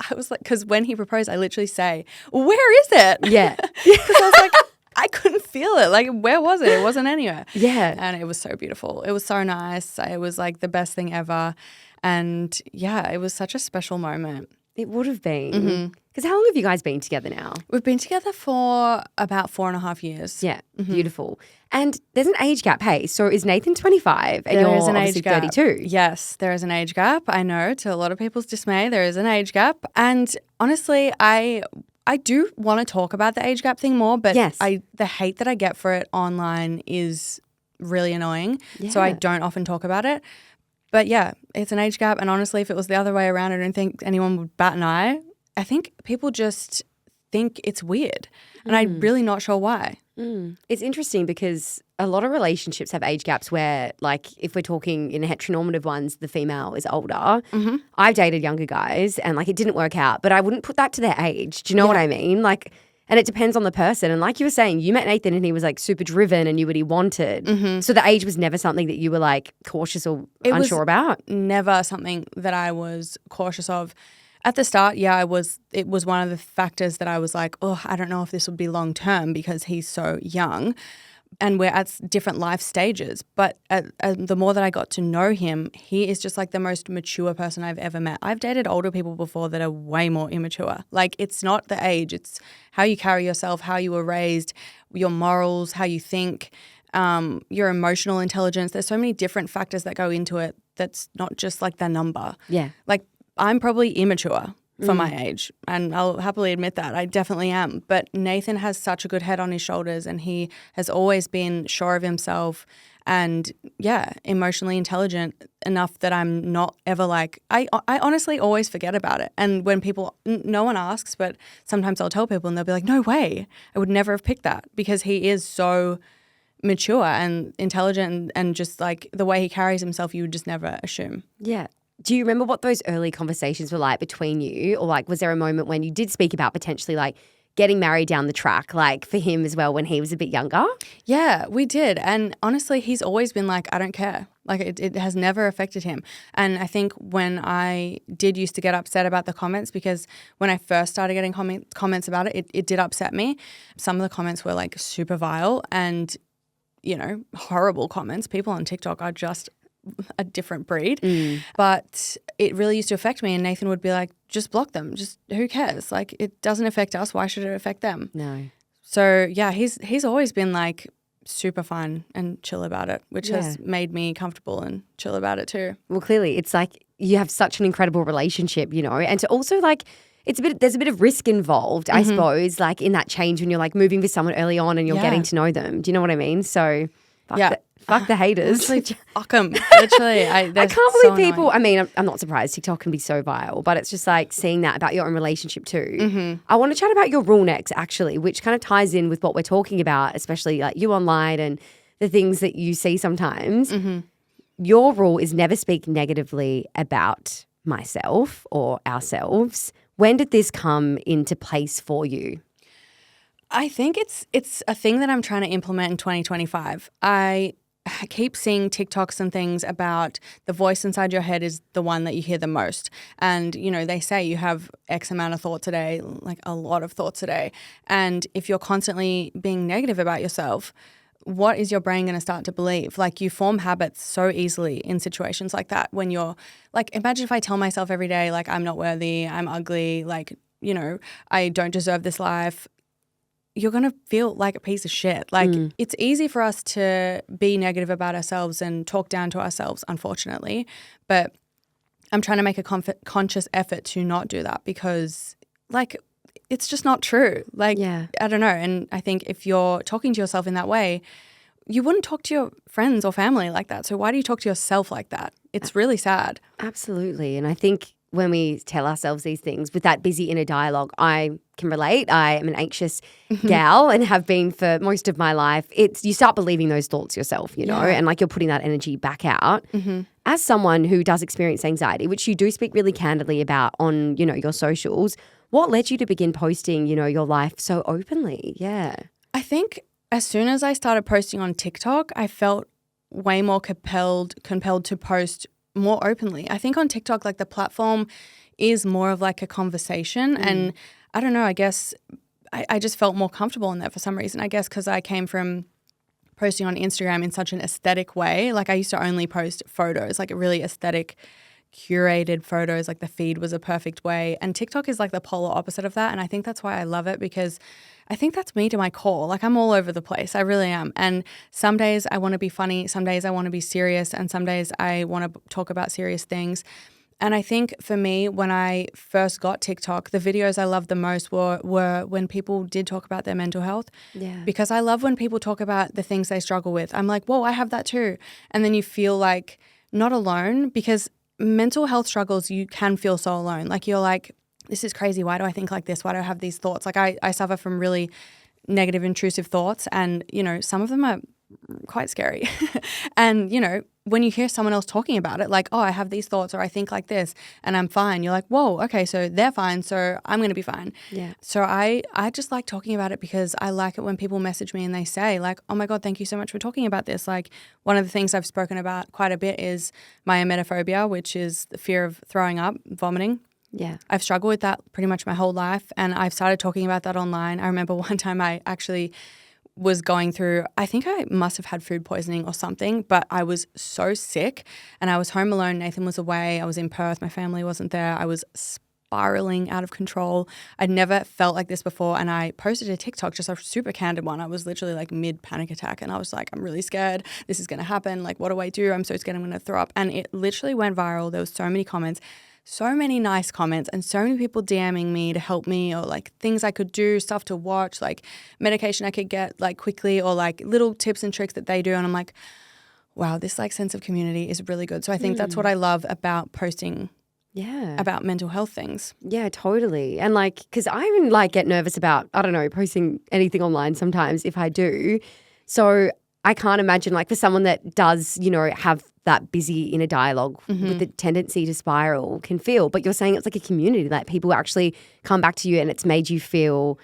because when he proposed, I literally say, where is it? Yeah. Because I was like, I couldn't feel it. Like, where was it? It wasn't anywhere. Yeah. And it was so beautiful. It was so nice. It was like the best thing ever. And yeah, it was such a special moment. It would have been. Because how long have you guys been together now? We've been together for about 4.5 years. Yeah, beautiful. And there's an age gap, hey? So is Nathan 25 and you're obviously 32? Yes, there is an age gap. I know, to a lot of people's dismay, there is an age gap. And honestly, I do want to talk about the age gap thing more, but yes. the hate that I get for it online is really annoying. Yeah. So I don't often talk about it. But yeah, it's an age gap. And honestly, if it was the other way around, I don't think anyone would bat an eye. I think people just think it's weird. And I'm really not sure why. It's interesting because a lot of relationships have age gaps where, like, if we're talking in heteronormative ones, the female is older. I've dated younger guys and, like, it didn't work out, but I wouldn't put that to their age. Do you know what I mean? Like, and it depends on the person. And like you were saying, you met Nathan and he was, like, super driven and knew what he wanted. So the age was never something that you were, like, cautious or unsure about? Never something that I was cautious of. At the start, it was one of the factors that I was like, oh, I don't know if this would be long term because he's so young and we're at different life stages. But the more that I got to know him, he is just like the most mature person I've ever met. I've dated older people before that are way more immature. Like, it's not the age, it's how you carry yourself, how you were raised, your morals, how you think, your emotional intelligence. There's so many different factors that go into it that's not just like the number. Yeah. Like, I'm probably immature for my age, and I'll happily admit that. I definitely am. But Nathan has such a good head on his shoulders, and he has always been sure of himself and, emotionally intelligent enough that I'm not ever like – I honestly always forget about it. And when people – no one asks, but sometimes I'll tell people and they'll be like, no way, I would never have picked that, because he is so mature and intelligent and just like the way he carries himself, you would just never assume. Yeah. Do you remember what those early conversations were like between you? Or, like, was there a moment when you did speak about potentially, like, getting married down the track, like, for him as well when he was a bit younger? Yeah, we did. And honestly, he's always been like, I don't care. Like, it has never affected him. And I think when I did used to get upset about the comments, because when I first started getting comments about it, it did upset me. Some of the comments were, like, super vile and, you know, horrible comments. People on TikTok are just a different breed. But it really used to affect me, and Nathan would be like, just block them, just who cares, like, it doesn't affect us, why should it affect them? No. So yeah, he's always been like super fun and chill about it, which has made me comfortable and chill about it too. Well, clearly it's like you have such an incredible relationship, you know, and to also, like, there's a bit of risk involved, I suppose, like, in that change when you're, like, moving with someone early on and you're getting to know them. Do you know what I mean? So fuck the haters. Literally, fuck them. Literally. I can't believe people, I mean, I'm not surprised. TikTok can be so vile, but it's just like seeing that about your own relationship too. I want to chat about your rule next, actually, which kind of ties in with what we're talking about, especially like you online and the things that you see sometimes. Your rule is never speak negatively about myself or ourselves. When did this come into place for you? I think it's a thing that I'm trying to implement in 2025. I keep seeing TikToks and things about the voice inside your head is the one that you hear the most. And, you know, they say you have X amount of thoughts a day, like a lot of thoughts a day. And if you're constantly being negative about yourself, what is your brain going to start to believe? Like, you form habits so easily in situations like that when you're like, imagine if I tell myself every day, like, I'm not worthy, I'm ugly, like, you know, I don't deserve this life. You're going to feel like a piece of shit. Like, it's easy for us to be negative about ourselves and talk down to ourselves, unfortunately. But I'm trying to make a conscious effort to not do that, because, like, it's just not true. Like, I don't know. And I think if you're talking to yourself in that way, you wouldn't talk to your friends or family like that. So why do you talk to yourself like that? It's really sad. Absolutely. And I think when we tell ourselves these things with that busy inner dialogue, I can relate. I am an anxious gal and have been for most of my life. You start believing those thoughts yourself, you know, and like you're putting that energy back out. As someone who does experience anxiety, which you do speak really candidly about on, you know, your socials, what led you to begin posting, you know, your life so openly? Yeah. I think as soon as I started posting on TikTok, I felt way more compelled to post more openly. I think on TikTok, like, the platform is more of like a conversation, and I don't know, I guess I just felt more comfortable in there for some reason. I guess because I came from posting on Instagram in such an aesthetic way. Like, I used to only post photos, like really aesthetic, curated photos, like the feed was a perfect way. And TikTok is like the polar opposite of that. And I think that's why I love it, because I think that's me to my core. Like, I'm all over the place. I really am. And some days I want to be funny. Some days I want to be serious. And some days I want to talk about serious things. And I think for me, when I first got TikTok, the videos I loved the most were when people did talk about their mental health. Yeah. Because I love when people talk about the things they struggle with. I'm like, whoa, I have that too. And then you feel like not alone, because mental health struggles, you can feel so alone. Like, you're like this is crazy. Why do I think like this? Why do I have these thoughts? Like I suffer from really negative, intrusive thoughts, and, you know, some of them are quite scary. And, you know, when you hear someone else talking about it, like, oh, I have these thoughts or I think like this and I'm fine. You're like, whoa, okay, so they're fine, so I'm going to be fine. Yeah. So I just like talking about it because I like it when people message me and they say like, oh my God, thank you so much for talking about this. Like one of the things I've spoken about quite a bit is my emetophobia, which is the fear of throwing up, vomiting. Yeah. I've struggled with that pretty much my whole life, and I've started talking about that online. I remember one time I actually was going through, I think I must have had food poisoning or something, but I was so sick and I was home alone. Nathan was away. I was in Perth. My family wasn't there. I was spiraling out of control. I'd never felt like this before, and I posted a TikTok, just a super candid one. I was literally like mid panic attack and I was like, I'm really scared. This is going to happen. Like, what do I do? I'm so scared I'm going to throw up. And it literally went viral. There was so many comments. So many nice comments and so many people DMing me to help me, or like things I could do, stuff to watch, like medication I could get like quickly, or like little tips and tricks that they do. And I'm like, wow, this like sense of community is really good. So I think that's what I love about posting about mental health things. Yeah, totally. And like, because I even like get nervous about, I don't know, posting anything online sometimes if I do. So I can't imagine like for someone that does, you know, have that busy inner dialogue with the tendency to spiral can feel. But you're saying it's like a community, like people actually come back to you and it's made you feel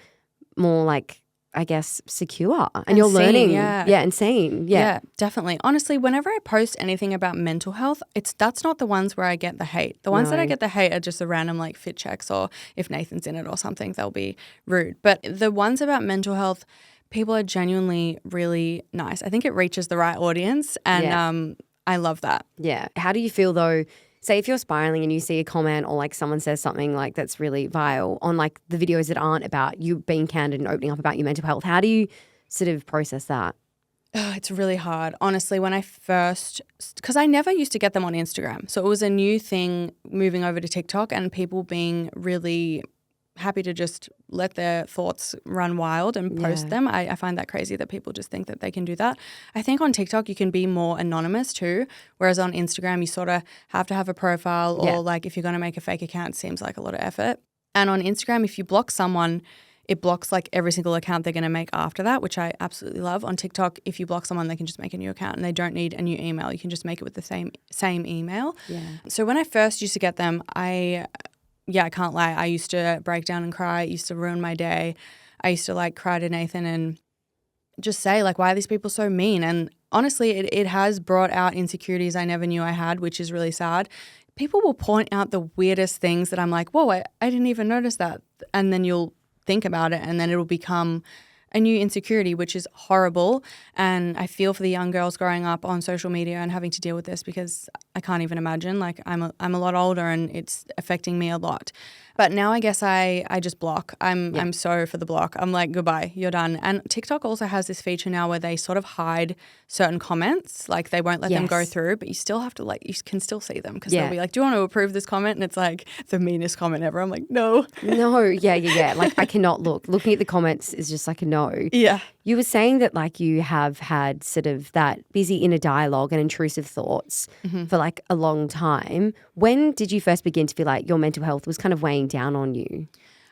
more like, I guess, secure. And you're learning. And seen. Yeah, definitely. Honestly, whenever I post anything about mental health, that's not the ones where I get the hate. The ones that I get the hate are just the random like fit checks, or if Nathan's in it or something, they'll be rude. But the ones about mental health, people are genuinely really nice. I think it reaches the right audience, and I love that. Yeah. How do you feel though, say if you're spiraling and you see a comment or like someone says something like that's really vile on like the videos that aren't about you being candid and opening up about your mental health, how do you sort of process that? Oh, it's really hard. Honestly, when I first, because I never used to get them on Instagram. So it was a new thing moving over to TikTok and people being really happy to just let their thoughts run wild and post them. I find that crazy that people just think that they can do that. I think on TikTok you can be more anonymous too, whereas on Instagram you sort of have to have a profile, or like if you're going to make a fake account, it seems like a lot of effort. And on Instagram, if you block someone, it blocks like every single account they're going to make after that, which I absolutely love. On TikTok, if you block someone, they can just make a new account and they don't need a new email. You can just make it with the same email. Yeah. So when I first used to get them, I can't lie. I used to break down and cry. It used to ruin my day. I used to like cry to Nathan and just say like, why are these people so mean? And honestly, it has brought out insecurities I never knew I had, which is really sad. People will point out the weirdest things that I'm like, whoa, I didn't even notice that. And then you'll think about it and then it'll become a new insecurity, which is horrible. And I feel for the young girls growing up on social media and having to deal with this, because I can't even imagine. Like I'm a lot older and it's affecting me a lot. But now I guess I just block. I'm so for the block. I'm like, goodbye, you're done. And TikTok also has this feature now where they sort of hide certain comments. Like they won't let them go through, but you still have to you can still see them, because they'll be like, do you want to approve this comment? And it's like the meanest comment ever. I'm like, no. Like I cannot look. Looking at the comments is just like a no. Yeah. You were saying that like you have had sort of that busy inner dialogue and intrusive thoughts for like a long time. When did you first begin to feel like your mental health was kind of weighing down on you?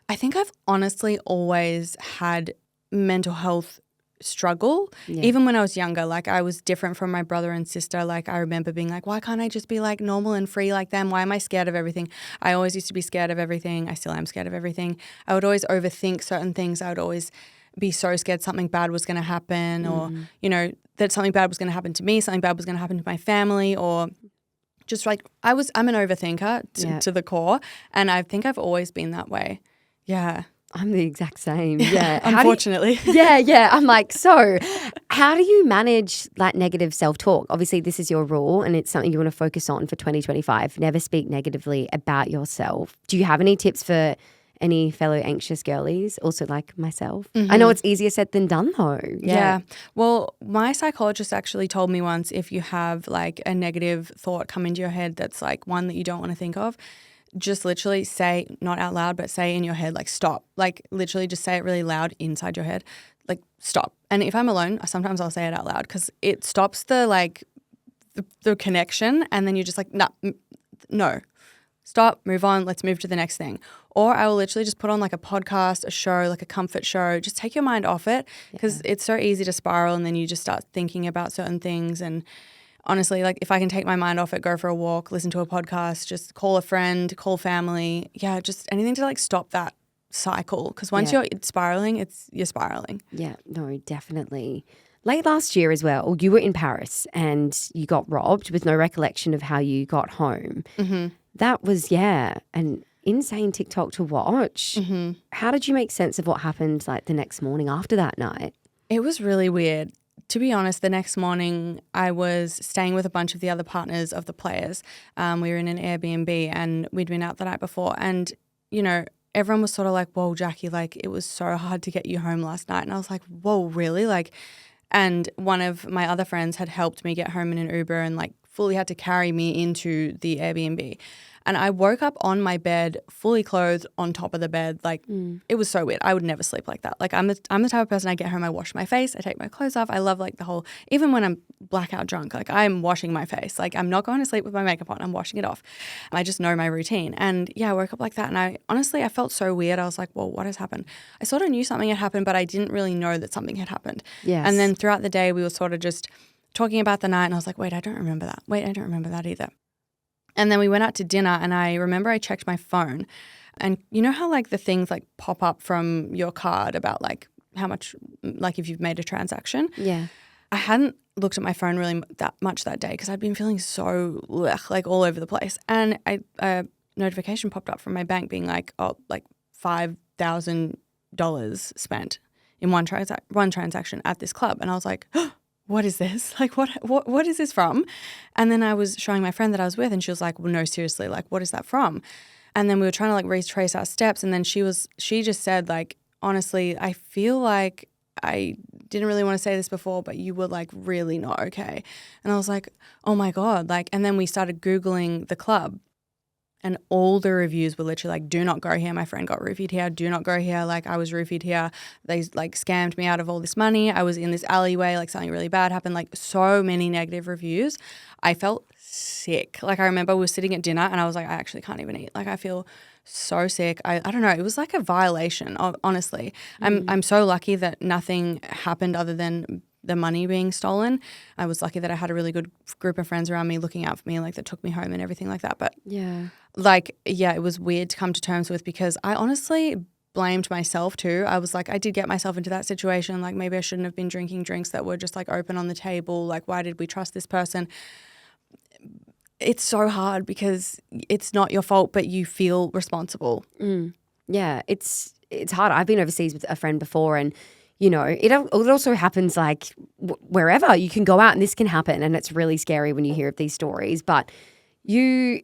I think I've honestly always had mental health struggle. Even when I was younger, like I was different from my brother and sister. Like I remember being like, why can't I just be like normal and free like them? Why am I scared of everything? I always used to be scared of everything. I still am scared of everything. I would always overthink certain things. I would always be so scared something bad was going to happen, or, you know, that something bad was going to happen to me, something bad was going to happen to my family, or just like I'm an overthinker to the core, and I think I've always been that way. Yeah. I'm the exact same. Yeah. Unfortunately. I'm like, so how do you manage that negative self-talk? Obviously, this is your rule and it's something you want to focus on for 2025. Never speak negatively about yourself. Do you have any tips for any fellow anxious girlies, also like myself? I know it's easier said than done though. Yeah. Well, my psychologist actually told me once, if you have like a negative thought come into your head that's like one that you don't want to think of, just literally say, not out loud, but say in your head, like stop. Like literally just say it really loud inside your head, like stop. And if I'm alone, sometimes I'll say it out loud because it stops the connection, and then you're just like, no. stop, move on, let's move to the next thing. Or I will literally just put on like a podcast, a show, like a comfort show, just take your mind off it because it's so easy to spiral and then you just start thinking about certain things. And honestly, like if I can take my mind off it, go for a walk, listen to a podcast, just call a friend, call family. Yeah, just anything to like stop that cycle because once you're spiraling, you're spiraling. Yeah, no, definitely. Late last year as well, you were in Paris and you got robbed with no recollection of how you got home. Mm-hmm. That was, an insane TikTok to watch. Mm-hmm. How did you make sense of what happened like the next morning after that night? It was really weird. To be honest, the next morning I was staying with a bunch of the other partners of the players. We were in an Airbnb and we'd been out the night before and, you know, everyone was sort of like, whoa, Jackie, like it was so hard to get you home last night. And I was like, whoa, really? Like, and one of my other friends had helped me get home in an Uber and like fully had to carry me into the Airbnb. And I woke up on my bed, fully clothed on top of the bed. Like it was so weird. I would never sleep like that. Like I'm the type of person, I get home, I wash my face, I take my clothes off. I love like the whole, even when I'm blackout drunk, like I'm washing my face. Like I'm not going to sleep with my makeup on. I'm washing it off. I just know my routine. And yeah, I woke up like that. And I felt so weird. I was like, well, what has happened? I sort of knew something had happened, but I didn't really know that something had happened. Yes. And then throughout the day, we were sort of just talking about the night. And I was like, wait, I don't remember that. Wait, I don't remember that either. And then we went out to dinner and I remember I checked my phone and you know how like the things like pop up from your card about like how much, like if you've made a transaction? Yeah. I hadn't looked at my phone really that much that day because I'd been feeling so like all over the place. And a notification popped up from my bank being like, oh, like $5,000 spent in one transaction at this club. And I was like, oh, what is this? Like, what is this from? And then I was showing my friend that I was with and she was like, well, no, seriously, like, what is that from? And then we were trying to like retrace our steps. And then she just said like, honestly, I feel like I didn't really want to say this before, but you were like really not okay. And I was like, oh my God. Like, and then we started Googling the club. And all the reviews were literally like, do not go here. My friend got roofied here. Do not go here. Like I was roofied here. They like scammed me out of all this money. I was in this alleyway. Like something really bad happened. Like so many negative reviews. I felt sick. Like I remember we were sitting at dinner and I was like, I actually can't even eat. Like I feel so sick. I don't know. It was like a violation, honestly. I'm so lucky that nothing happened other than the money being stolen. I was lucky that I had a really good group of friends around me looking out for me, like that took me home and everything like that. But it was weird to come to terms with because I honestly blamed myself too. I was like, I did get myself into that situation. Like maybe I shouldn't have been drinking drinks that were just like open on the table. Like why did we trust this person? It's so hard because it's not your fault, but you feel responsible. Yeah, it's hard. I've been overseas with a friend before and you know, it also happens like wherever. You can go out and this can happen and it's really scary when you hear of these stories. But I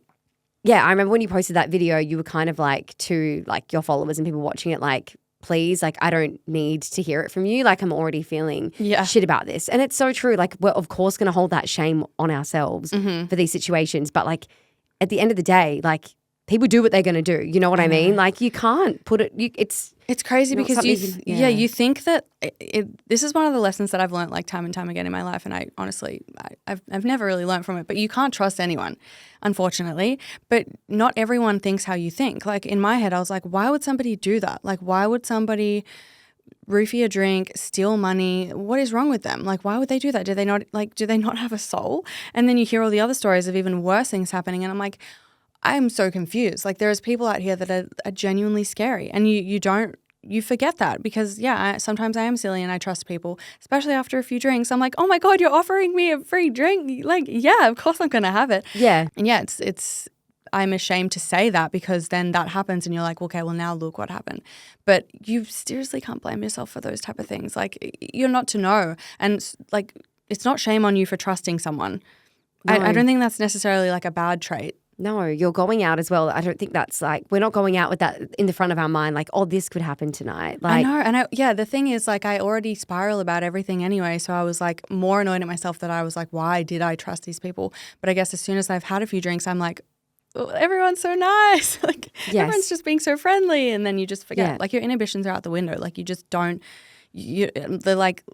remember when you posted that video, you were kind of like to like your followers and people watching it like, please, like I don't need to hear it from you. Like I'm already feeling shit about this. And it's so true. Like we're of course going to hold that shame on ourselves for these situations. But like at the end of the day, like people do what they're going to do. You know what I mean? Like you can't put it, it's crazy because you think that this is one of the lessons that I've learned like time and time again in my life. And I honestly, I've never really learned from it, but you can't trust anyone, unfortunately. But not everyone thinks how you think. Like in my head, I was like, why would somebody do that? Like why would somebody roofie a drink, steal money? What is wrong with them? Like why would they do that? Do they not have a soul? And then you hear all the other stories of even worse things happening. And I'm like, I'm so confused. Like there's people out here that are genuinely scary and you forget that because sometimes I am silly and I trust people, especially after a few drinks. I'm like, oh my God, you're offering me a free drink. Like, yeah, of course I'm going to have it. Yeah. And yeah, I'm ashamed to say that because then that happens and you're like, okay, well now look what happened. But you seriously can't blame yourself for those type of things. Like you're not to know. And like, it's not shame on you for trusting someone. No. I don't think that's necessarily like a bad trait. No, you're going out as well. I don't think that's like, we're not going out with that in the front of our mind, like, oh, this could happen tonight. Like, I know. And the thing is, like, I already spiral about everything anyway. So I was like more annoyed at myself that I was like, why did I trust these people? But I guess as soon as I've had a few drinks, I'm like, oh, everyone's so nice. Like, everyone's just being so friendly. And then you just forget. Like, your inhibitions are out the window. Like, you just don't, they're like,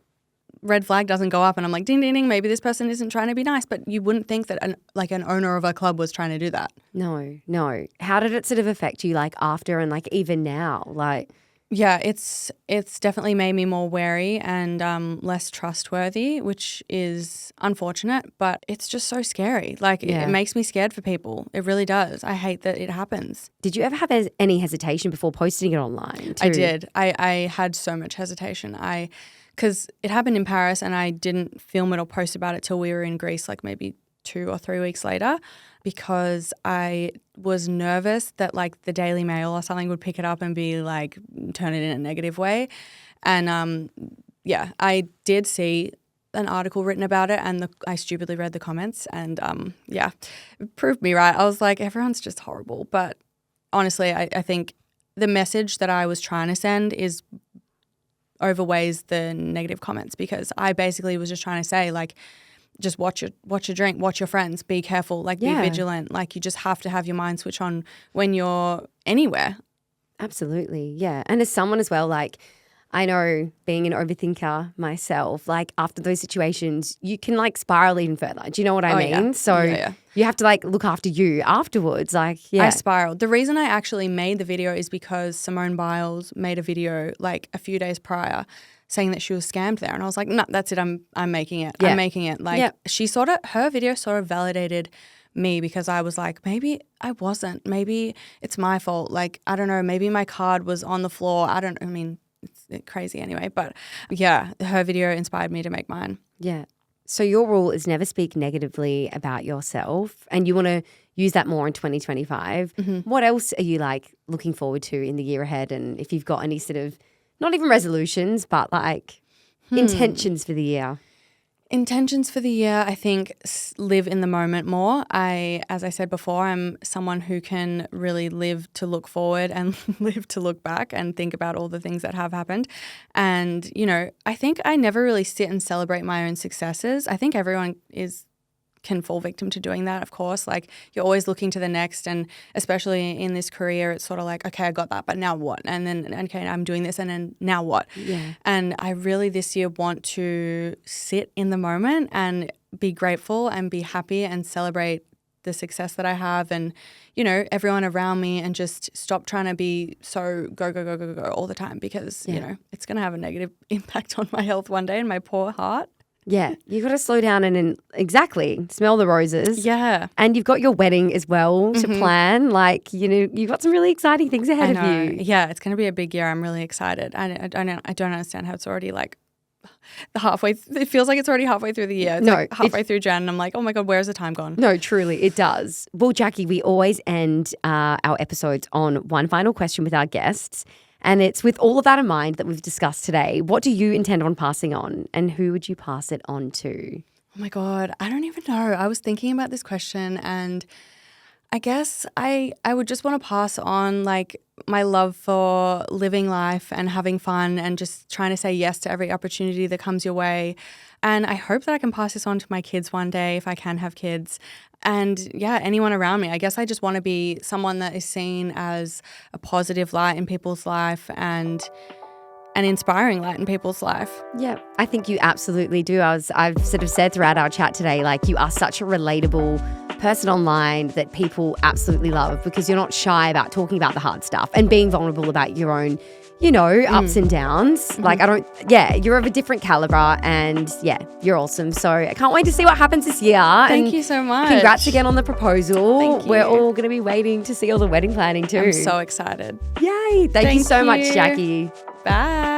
red flag doesn't go up and I'm like, ding, ding, ding, maybe this person isn't trying to be nice. But you wouldn't think that an owner of a club was trying to do that. No. How did it sort of affect you like after and like even now? Like, yeah, it's definitely made me more wary and less trustworthy, which is unfortunate, but it's just so scary. Like it makes me scared for people. It really does. I hate that it happens. Did you ever have any hesitation before posting it online too? I did. I had so much hesitation. Because it happened in Paris and I didn't film it or post about it till we were in Greece, like maybe 2 or 3 weeks later, because I was nervous that like the Daily Mail or something would pick it up and be like, turn it in a negative way. And I did see an article written about it and I stupidly read the comments and it proved me right. I was like, everyone's just horrible. But honestly, I think the message that I was trying to send is overweighs the negative comments, because I basically was just trying to say like, just watch your drink, watch your friends, be careful, like be vigilant. Like you just have to have your mind switch on when you're anywhere. Absolutely, yeah. And as someone as well, like I know being an overthinker myself, like after those situations, you can like spiral even further. Do you know what I mean? Yeah. So you have to like look after you afterwards. Like, yeah. I spiraled. The reason I actually made the video is because Simone Biles made a video like a few days prior saying that she was scammed there. And I was like, no, that's it. I'm making it. I'm making it. Like her video sort of validated me, because I was like, maybe I wasn't. Maybe it's my fault. Like, I don't know. Maybe my card was on the floor. It's crazy anyway. But yeah, her video inspired me to make mine. Yeah. So your rule is never speak negatively about yourself, and you want to use that more in 2025. Mm-hmm. What else are you like looking forward to in the year ahead? And if you've got any sort of, not even resolutions, but like intentions for the year? Intentions for the year, I think, live in the moment more. As I said before, I'm someone who can really live to look forward and live to look back and think about all the things that have happened. And, you know, I think I never really sit and celebrate my own successes. I think everyone can fall victim to doing that, of course. Like you're always looking to the next, and especially in this career, it's sort of like, okay, I got that, but now what? And then, okay, I'm doing this, and then now what? Yeah. And I really this year want to sit in the moment and be grateful and be happy and celebrate the success that I have and, you know, everyone around me, and just stop trying to be so go all the time, because, you know, it's going to have a negative impact on my health one day and my poor heart. Yeah, you got to slow down and smell the roses. Yeah. And you've got your wedding as well to plan. Like, you know, you've got some really exciting things ahead of you. Yeah, it's going to be a big year. I'm really excited. I don't understand how it's already like it feels like it's already halfway through the year. It's like halfway through Jan, and I'm like, oh my God, where's the time gone? No, truly, it does. Well, Jacquie, we always end our episodes on one final question with our guests. And it's with all of that in mind that we've discussed today. What do you intend on passing on, and who would you pass it on to? Oh my God, I don't even know. I was thinking about this question, and I guess I would just want to pass on like my love for living life and having fun and just trying to say yes to every opportunity that comes your way. And I hope that I can pass this on to my kids one day, if I can have kids. And yeah, anyone around me. I guess I just want to be someone that is seen as a positive light in people's life and an inspiring light in people's life. Yeah, I think you absolutely do. I've sort of said throughout our chat today, like you are such a relatable person online that people absolutely love, because you're not shy about talking about the hard stuff and being vulnerable about your own, you know, ups and downs. Mm-hmm. Like you're of a different caliber, and yeah, you're awesome. So I can't wait to see what happens this year. Thank you so much. Congrats again on the proposal. Thank you. We're all going to be waiting to see all the wedding planning too. I'm so excited. Yay. Thank you so much, Jacquie. Bye.